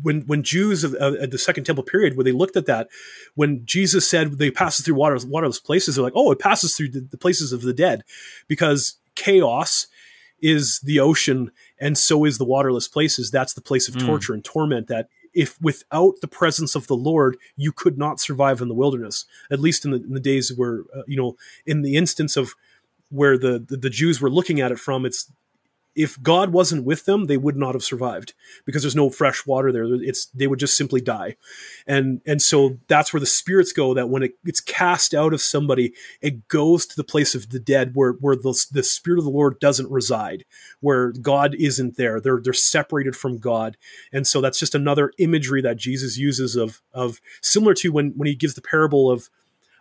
when Jews at the Second Temple period, where they looked at that, when Jesus said they passes through waterless places, they're like, oh, it passes through the places of the dead, because chaos is the ocean, and so is the waterless places. That's the place of torture and torment, that if without the presence of the Lord, you could not survive in the wilderness, at least in the days where, in the instance of where the Jews were looking at it from, if God wasn't with them, they would not have survived, because there's no fresh water there. They would just simply die. And so that's where the spirits go, that when it's cast out of somebody, it goes to the place of the dead where the Spirit of the Lord doesn't reside, where God isn't there. They're separated from God. And so that's just another imagery that Jesus uses of similar to when he gives the parable of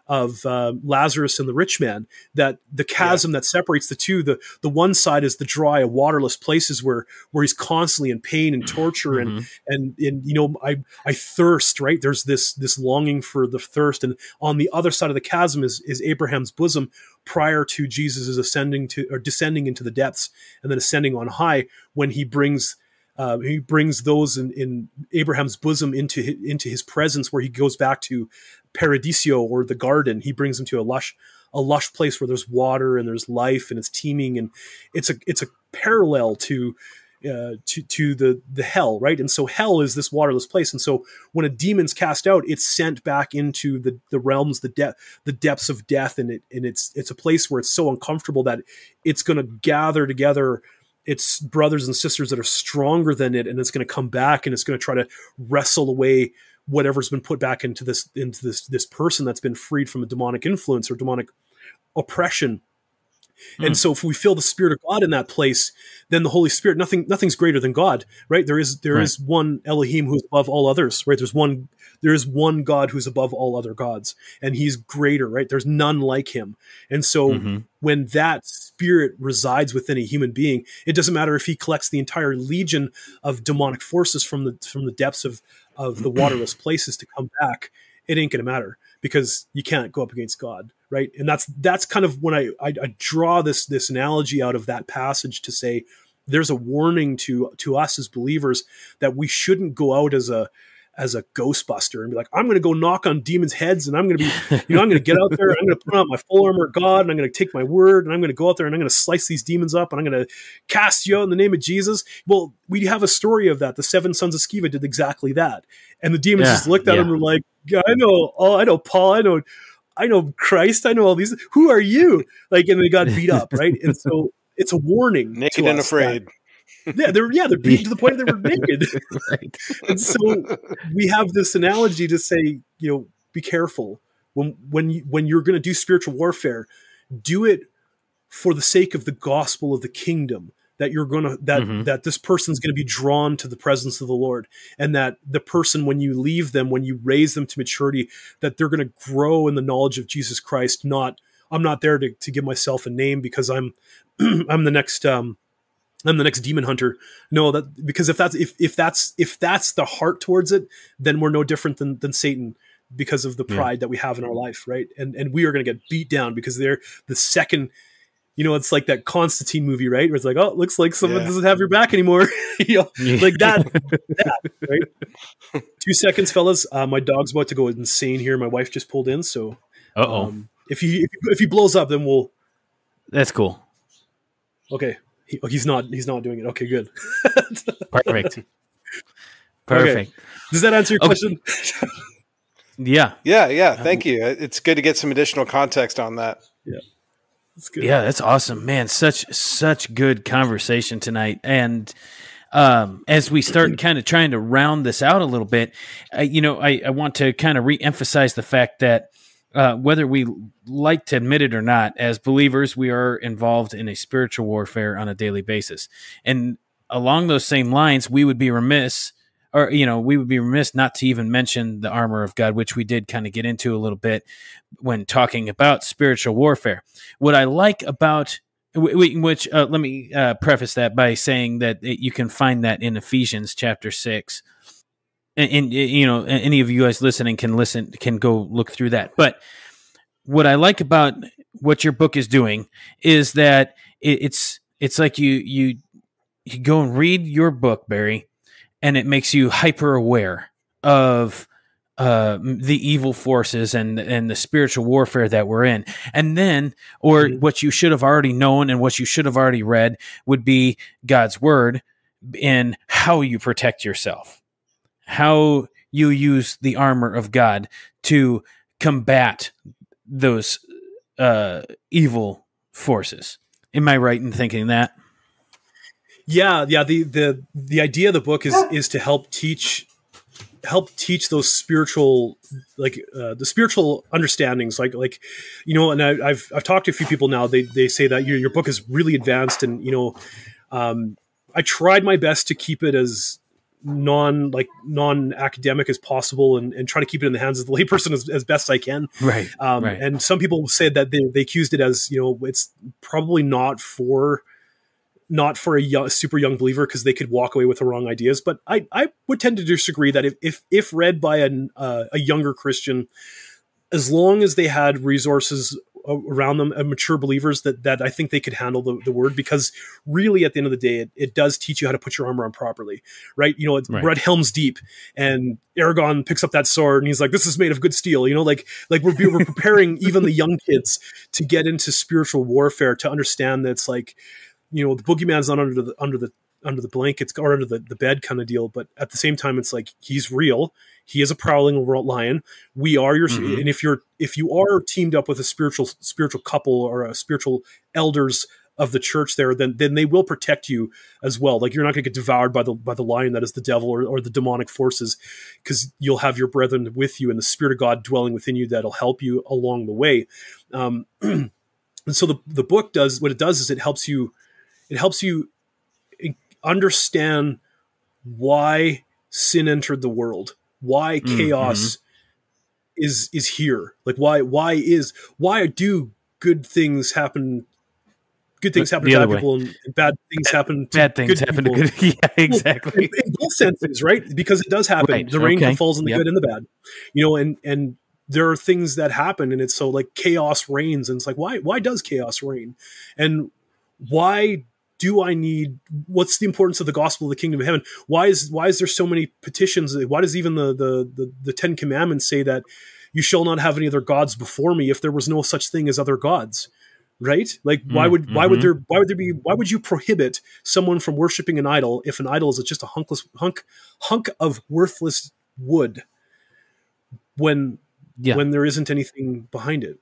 Lazarus and the rich man, that the chasm that separates the two, the one side is the dry, waterless places where he's constantly in pain and torture, and I thirst, right? There's this longing for the thirst, and on the other side of the chasm is Abraham's bosom, prior to Jesus is descending into the depths and then ascending on high, when he brings those in Abraham's bosom into his presence, where he goes back to Paradiso, or the garden. He brings them to a lush place where there's water and there's life and it's teeming, and it's a parallel to the hell, right? And so hell is this waterless place, and so when a demon's cast out, it's sent back into the realms, the depths of death, and it's a place where it's so uncomfortable that it's going to gather together its brothers and sisters that are stronger than it, and it's going to come back and it's going to try to wrestle away whatever's been put back into this person that's been freed from a demonic influence or demonic oppression. And so if we feel the Spirit of God in that place, then the Holy Spirit, nothing's greater than God, right? There is one Elohim who's above all others, right? There is one God who's above all other gods, and he's greater, right? There's none like him. And so when that Spirit resides within a human being, it doesn't matter if he collects the entire legion of demonic forces from the depths of the waterless places to come back, it ain't going to matter, because you can't go up against God, right? And that's kind of when I draw this analogy out of that passage to say there's a warning to us as believers that we shouldn't go out as a Ghostbuster and be like, I'm going to go knock on demons' heads, and I'm going to be, I'm going to get out there, I'm going to put on my full armor of God, and I'm going to take my word, and I'm going to go out there and I'm going to slice these demons up, and I'm going to cast you out in the name of Jesus. Well, we have a story of that. The 7 sons of Sceva did exactly that. And the demons just looked at him and were like, I know Paul, I know Christ, I know all these. Who are you? Like, and they got beat up, right? And so it's a warning. Naked and afraid. They're beaten to the point that they were naked. Right. And so we have this analogy to say, be careful when you're going to do spiritual warfare. Do it for the sake of the gospel of the kingdom, that you're going to, that this person's going to be drawn to the presence of the Lord, and that the person, when you leave them, when you raise them to maturity, that they're going to grow in the knowledge of Jesus Christ. I'm not there to give myself a name because I'm the next demon hunter. No, that because if that's the heart towards it, then we're no different than Satan, because of the pride that we have in our life, right? And we are going to get beat down because they're the second. It's like that Constantine movie, right? Where it's like, oh, it looks like someone doesn't have your back anymore. Like that, right? 2 seconds, fellas. My dog's about to go insane here. My wife just pulled in, so if he blows up, then we'll. That's cool. Okay, he's not doing it. Okay, good. Perfect. Okay. Does that answer your question? Yeah. Thank you. It's good to get some additional context on that. Yeah. That's good. Yeah, that's awesome, man. Such good conversation tonight. And as we start kind of trying to round this out a little bit, I want to kind of reemphasize the fact that whether we like to admit it or not, as believers, we are involved in a spiritual warfare on a daily basis. And along those same lines, we would be remiss not to even mention the armor of God, which we did kind of get into a little bit when talking about spiritual warfare. What I like about let me preface that by saying that you can find that in Ephesians chapter 6. And any of you guys listening can go look through that. But what I like about what your book is doing is that it's like you go and read your book, Barry, and it makes you hyper aware of the evil forces and the spiritual warfare that we're in. And then, what you should have already known and what you should have already read would be God's word in how you protect yourself, how you use the armor of God to combat those evil forces. Am I right in thinking that? Yeah. The idea of the book is to help teach those spiritual, the spiritual understandings, and I've talked to a few people now. They say that your book is really advanced, and I tried my best to keep it as non-academic as possible, and try to keep it in the hands of the layperson as best I can. Right. Right. And some people said that they accused it as, it's probably not for a super young believer, because they could walk away with the wrong ideas. But I would tend to disagree that if read by a younger Christian, as long as they had resources around them, mature believers, that I think they could handle the word, because really at the end of the day, it does teach you how to put your armor on properly, right? We're at Helm's Deep, and Aragorn picks up that sword and he's like, this is made of good steel, we're preparing even the young kids to get into spiritual warfare, to understand that it's like, the boogeyman's not under the blankets or under the bed kind of deal, but at the same time, it's like, he's real. He is a prowling lion. We are your, and if you are teamed up with a spiritual couple or a spiritual elders of the church there, then they will protect you as well. Like, you're not going to get devoured by the lion that is the devil or the demonic forces, because you'll have your brethren with you and the Spirit of God dwelling within you that'll help you along the way. And so the book does what it does is it helps you understand why sin entered the world, why chaos is here. Like, why do good things happen? Good things happen to bad people, and bad things happen to good people. Yeah, exactly. In both senses, right? Because it does happen. Right. The rain falls on the good and the bad. And there are things that happen, and it's so like chaos reigns, and it's like, why does chaos reign? And why do I need, what's the importance of the gospel of the kingdom of heaven? Why is there so many petitions? Why does even the 10 commandments say that you shall not have any other gods before me, if there was no such thing as other gods? Right? Like, why would you prohibit someone from worshiping an idol if an idol is just a hunk of worthless wood, when there isn't anything behind it?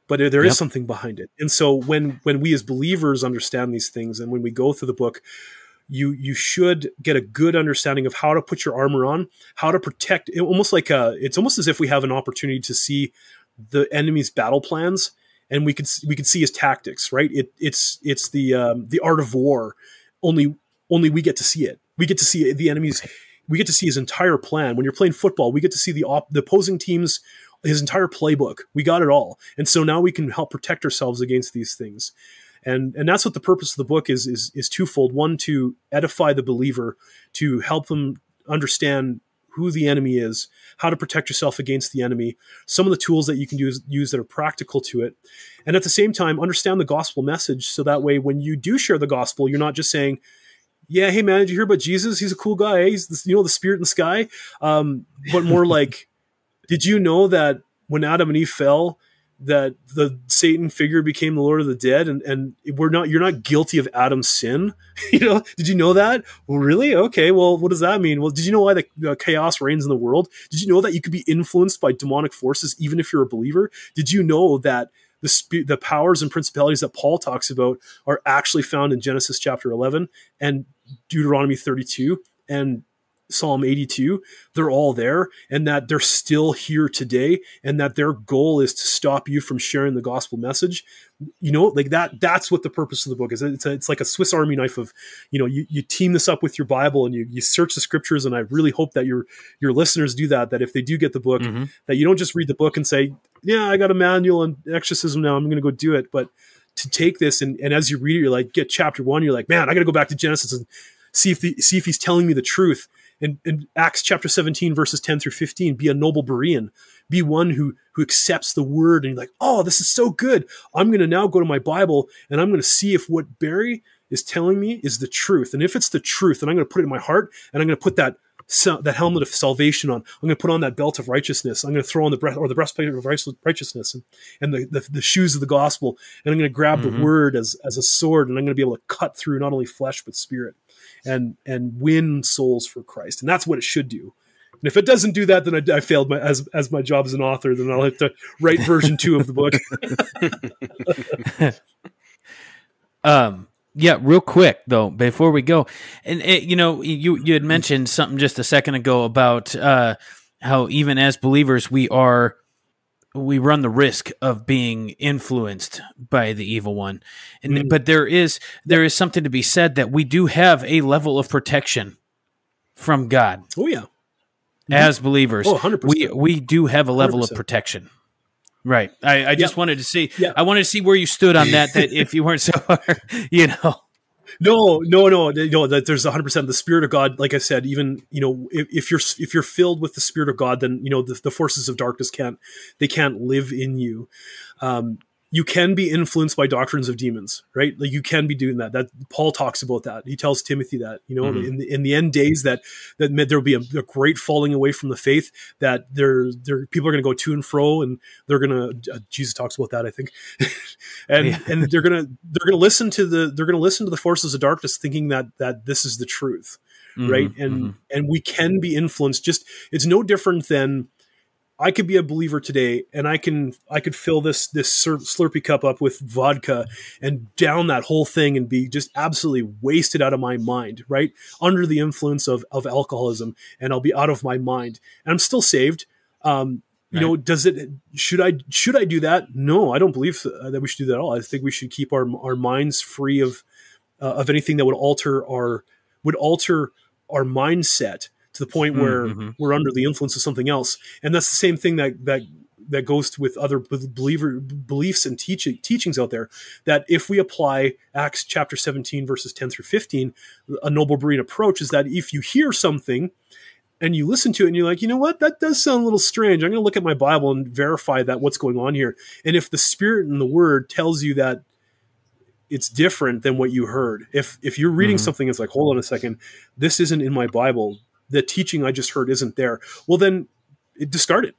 But there is something behind it. And so when we as believers understand these things, and when we go through the book, you should get a good understanding of how to put your armor on, how to protect. It's almost as if we have an opportunity to see the enemy's battle plans, and we could see his tactics, right? It's the art of war, only we get to see it. We get to see the enemy's. We get to see his entire plan. When you're playing football, we get to see the opposing team's his entire playbook. We got it all, and so now we can help protect ourselves against these things. And that's what the purpose of the book is twofold. One, to edify the believer, to help them understand who the enemy is, how to protect yourself against the enemy, some of the tools that you can use that are practical to it. And at the same time, understand the gospel message. So that way, when you do share the gospel, you're not just saying, yeah, hey man, did you hear about Jesus? He's a cool guy. Eh? He's the spirit in the sky. But more like, did you know that when Adam and Eve fell, that the Satan figure became the Lord of the dead, and you're not guilty of Adam's sin? Did you know that? Well, really? Okay. Well, what does that mean? Well, did you know why the chaos reigns in the world? Did you know that you could be influenced by demonic forces even if you're a believer? Did you know that the powers and principalities that Paul talks about are actually found in Genesis chapter 11 and Deuteronomy 32 and Psalm 82, they're all there, and that they're still here today, and that their goal is to stop you from sharing the gospel message. Like that's what the purpose of the book is. It's like a Swiss Army knife of, you team this up with your Bible and you search the scriptures. And I really hope that your listeners do that if they do get the book, that you don't just read the book and say, yeah, I got a manual on exorcism now, I'm going to go do it. But to take this and as you read it, you're like, get chapter 1, you're like, man, I got to go back to Genesis and see if he's telling me the truth. In Acts chapter 17, verses 10 through 15, be a noble Berean, be one who accepts the word, and you're like, oh, this is so good. I'm going to now go to my Bible and I'm going to see if what Barry is telling me is the truth. And if it's the truth, then I'm going to put it in my heart, and I'm going to put that helmet of salvation on. I'm going to put on that belt of righteousness. I'm going to throw on the breastplate of righteousness and the shoes of the gospel. And I'm going to grab the word as a sword, and I'm going to be able to cut through not only flesh but spirit and win souls for Christ. And that's what it should do. And if it doesn't do that, then I failed as my job as an author. Then I'll have to write version 2 of the book. Yeah, real quick though, before we go, and you had mentioned something just a second ago about how even as believers we run the risk of being influenced by the evil one, and but there is something to be said that we do have a level of protection from God. Oh yeah, as believers, 100%. we do have a level 100%. of protection. Right. I just wanted to see. Yeah. I wanted to see where you stood on that. That if you weren't so hard, No. That there's 100% the Spirit of God. Like I said, even if you're filled with the Spirit of God, then the forces of darkness can't live in you. You can be influenced by doctrines of demons, right? Like you can be doing that. That Paul talks about that. He tells Timothy that, in the end days that there'll be a great falling away from the faith, that people are going to go to and fro, and they're going to, Jesus talks about that, I think. and they're going to listen to the forces of darkness, thinking that this is the truth. Right. And we can be influenced. It's no different than, I could be a believer today, and I could fill this Slurpee cup up with vodka and down that whole thing and be just absolutely wasted out of my mind, right? Under the influence of alcoholism, and I'll be out of my mind. And I'm still saved. Right. Should I do that? No, I don't believe that we should do that at all. I think we should keep our minds free of anything that would alter our mindset to the point where we're under the influence of something else. And that's the same thing that goes with other beliefs and teachings out there, that if we apply Acts chapter 17, verses 10 through 15, a noble Berean approach is that if you hear something and you listen to it and you're like, you know what, that does sound a little strange, I'm going to look at my Bible and verify that what's going on here. And if the Spirit and the Word tells you that it's different than what you heard, if you're reading something, it's like, hold on a second, this isn't in my Bible, the teaching I just heard isn't there, well, then discard it,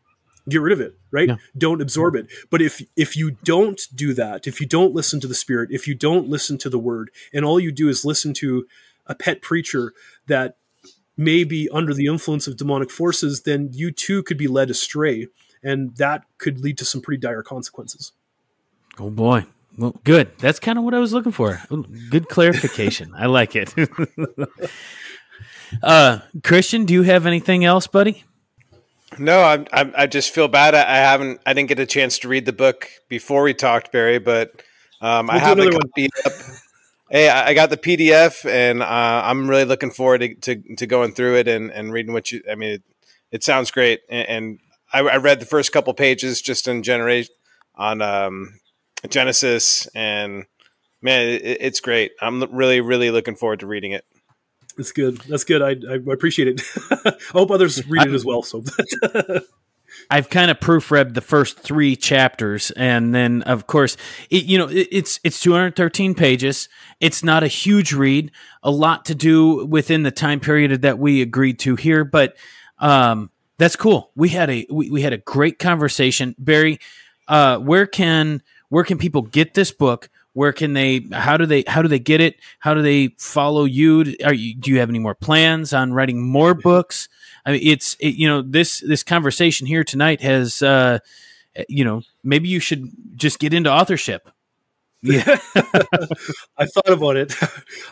get rid of it, right? Yeah. Don't absorb it. But if you don't do that, if you don't listen to the Spirit, if you don't listen to the Word, and all you do is listen to a pet preacher that may be under the influence of demonic forces, then you too could be led astray, and that could lead to some pretty dire consequences. Oh boy. Well, good. That's kind of what I was looking for. Good clarification. I like it. Christian, do you have anything else, buddy? No, I just feel bad. I didn't get a chance to read the book before we talked, Barry, but I have a copy up Hey, I got the PDF, and I'm really looking forward to going through it and reading what you. I mean, it sounds great, and I read the first couple pages just in Genesis, and man, it's great. I'm really, really looking forward to reading it. That's good. That's good. I appreciate it. I hope others read it as well. So. I've kind of proofread the first 3 chapters, and then of course, it's 213 pages. It's not a huge read, a lot to do within the time period that we agreed to here, but that's cool. We had a great conversation, Barry. Where can people get this book? Where can they? How do they get it? How do they follow you? Do you have any more plans on writing more books? I mean, this conversation here tonight has, maybe you should just get into authorship. Yeah, I thought about it.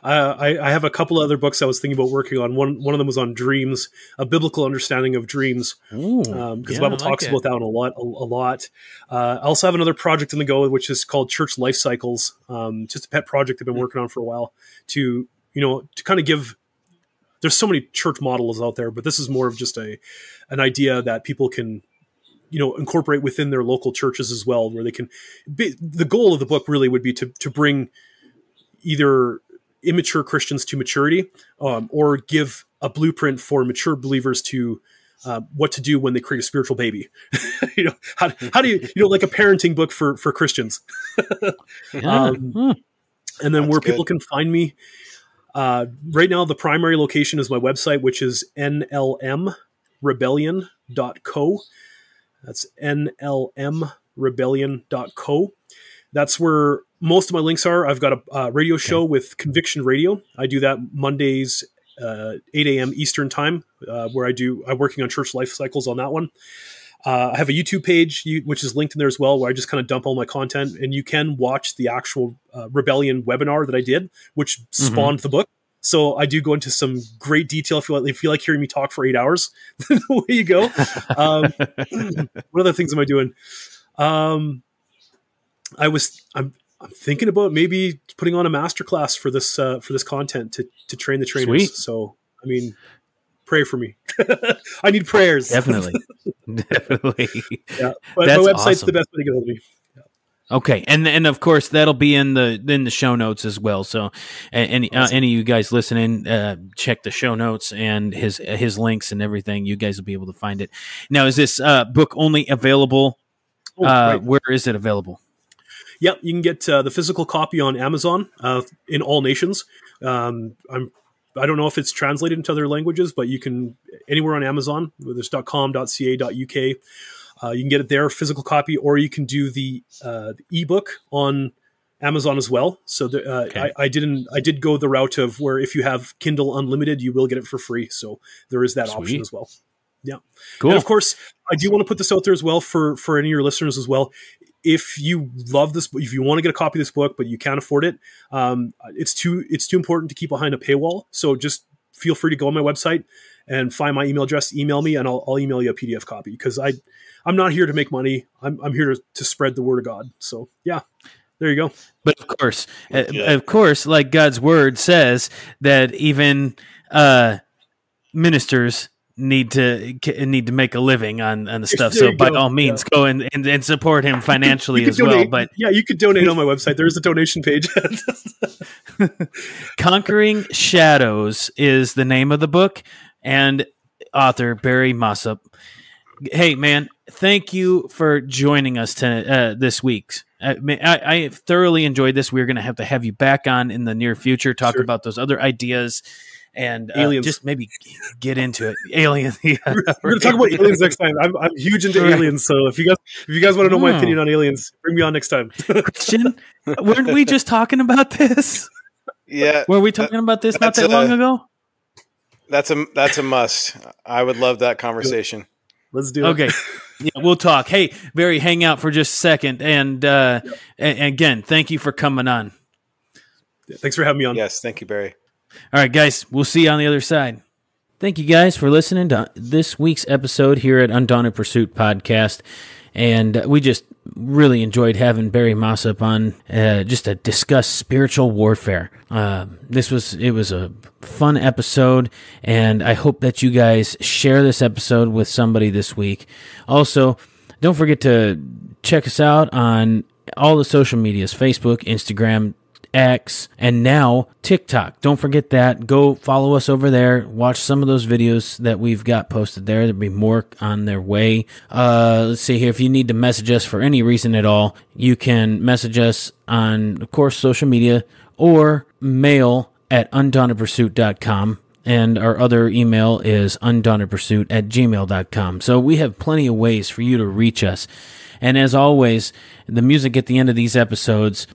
I have a couple other books I was thinking about working on. One of them was on dreams, a biblical understanding of dreams, because the Bible talks about that one a lot. I also have another project in the go, which is called Church Life Cycles. Just a pet project I've been working on for a while to kind of give. There's so many church models out there, but this is more of just an idea that people can, incorporate within their local churches as well, where they can be. The goal of the book really would be to bring either immature Christians to maturity, or give a blueprint for mature believers to what to do when they create a spiritual baby. How do you, like a parenting book for Christians. And then where people can find me. Right now, the primary location is my website, which is nlmrebellion.co. That's nlmrebellion.co. That's where most of my links are. I've got a radio show with Conviction Radio. I do that Mondays, 8 a.m. Eastern time, where I'm working on church life cycles on that one. I have a YouTube page, which is linked in there as well, where I just kind of dump all my content, and you can watch the actual Rebellion webinar that I did, which spawned the book. So I do go into some great detail. If you like hearing me talk for 8 hours, away you go. What other things am I doing? I'm thinking about maybe putting on a masterclass for this content to train the trainers. Sweet. So, I mean, pray for me. I need prayers. Definitely. Yeah. But my website's the best way to get hold of me. Okay, and of course that'll be in the show notes as well. So, any of you guys listening, check the show notes and his links and everything. You guys will be able to find it. Now, is this book only available? Right. Where is it available? Yeah, you can get the physical copy on Amazon in all nations. I don't know if it's translated into other languages, but you can anywhere on Amazon, whether it's .com, .ca, .uk. You can get it there, physical copy, or you can do the ebook on Amazon as well. So okay. I did go the route of where if you have Kindle Unlimited, you will get it for free. So there is that option as well. Yeah, cool. And of course, I do want to put this out there as well for any of your listeners as well. If you love this, if you want to get a copy of this book, but you can't afford it, it's too important to keep behind a paywall. So just feel free to go on my website and find my email address, email me, and I'll email you a PDF copy, because I'm not here to make money. I'm here to spread the word of God. So yeah, there you go. But of course, like God's word says that even ministers need to make a living on the stuff. So by all means, go and support him financially as donate, well. But yeah, you could donate on my website. There is a donation page. Conquering Shadows is the name of the book, and author Barry Mossip. Hey, man, thank you for joining us this week. I thoroughly enjoyed this. We're going to have you back on in the near future, talk about those other ideas, and just maybe get into it. Aliens. Yeah. We're going to talk about aliens next time. I'm huge into aliens, so if you guys want to know my opinion on aliens, bring me on next time. Christian, weren't we just talking about this? Yeah. Were we talking about this not that long ago? That's a must. I would love that conversation. Let's do it. Okay. Yeah, we'll talk. Hey, Barry, hang out for just a second. And again, thank you for coming on. Thanks for having me on. Yes, thank you, Barry. All right, guys, we'll see you on the other side. Thank you guys for listening to this week's episode here at Undaunted Pursuit Podcast. And we just really enjoyed having Barry Mossip on just to discuss spiritual warfare. It was a fun episode, and I hope that you guys share this episode with somebody this week. Also, don't forget to check us out on all the social medias, Facebook, Instagram, X, and now TikTok. Don't forget that. Go follow us over there. Watch some of those videos that we've got posted there. There'll be more on their way. Let's see here. If you need to message us for any reason at all, you can message us on, of course, social media or mail at undauntedpursuit.com. And our other email is undauntedpursuit@gmail.com. So we have plenty of ways for you to reach us. And as always, the music at the end of these episodes,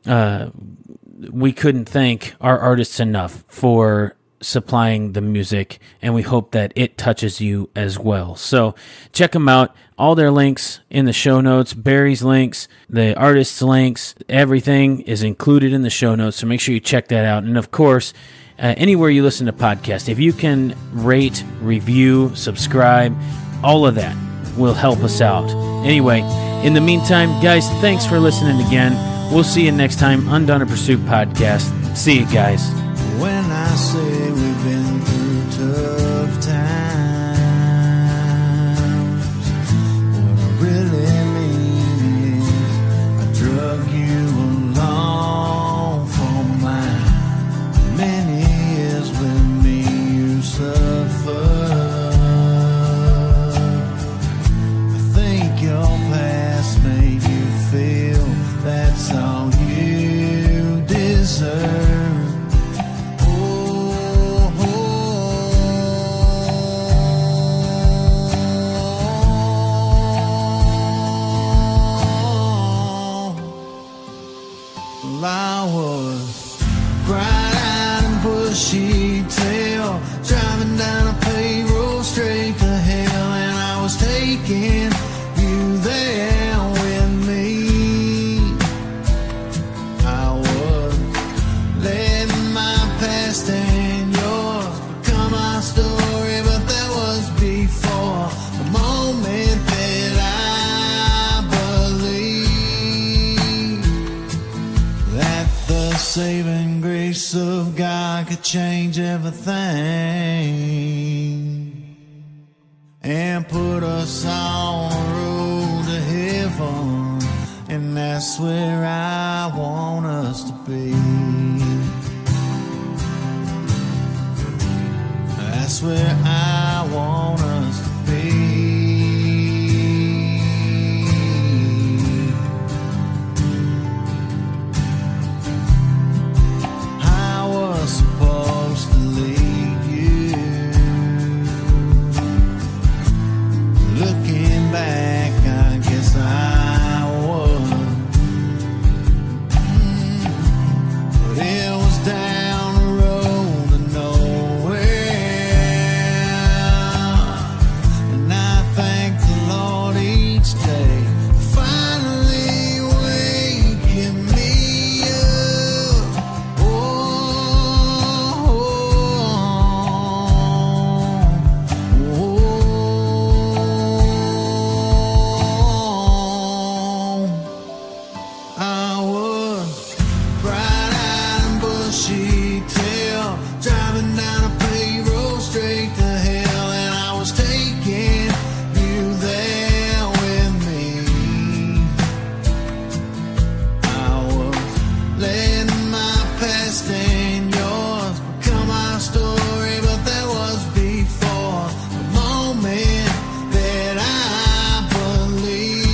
we couldn't thank our artists enough for supplying the music, and we hope that it touches you as well. So check them out. All their links in the show notes, Barry's links, the artists' links, everything is included in the show notes, so make sure you check that out. And of course, anywhere you listen to podcasts, if you can rate, review, subscribe, all of that will help us out. Anyway, in the meantime, guys, thanks for listening again. We'll see you next time, Undaunted Pursuit Podcast. See you guys. When I say we've been through tough times, what I really mean is I drug you along for mine. Many years with me you suffered. I think your past made you feel that's all you deserve. I was bright-eyed and bushy-tail, driving down a paved road straight to hell, and I was taking you there with me. I was letting my past and yours become our story, but that was before the moment that I believed that the saving grace of God could change everything and put us on the road to heaven, and that's where I want us to be. That's where I want us to be. I was supposed to leave you. Looking back, I guess I was. But it was down the road to nowhere. And I thank the Lord each day for finally waking me up. I was bright-eyed and bushy-tailed, driving down a paved road straight to hell, and I was taking you there with me. I was letting my past and yours become our story, but that was before the moment that I believed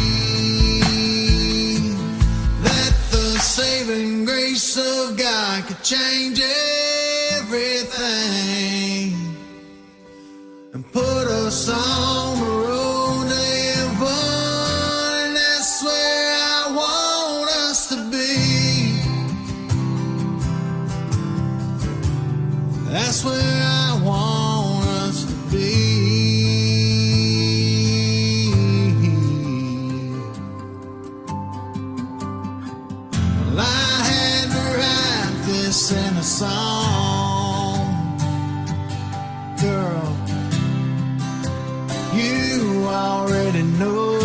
that the saving grace of God could change everything and put us on the road to heaven, and that's where I want us to be. That's where I want us to be. Well, I had to write this in a song, girl. You already know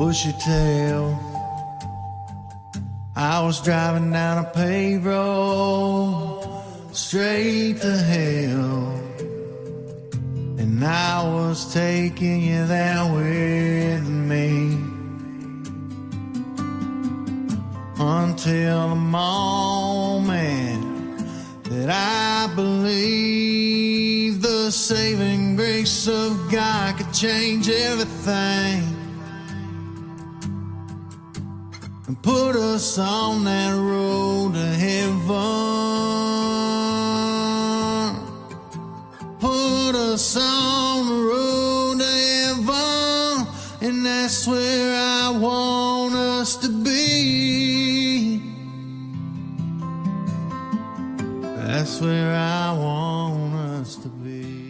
bushy tail. I was driving down a paved road straight to hell, and I was taking you there with me until the moment that I believed the saving grace of God could change everything and put us on that road to heaven. Put us on the road to heaven, and that's where I want us to be. That's where I want us to be.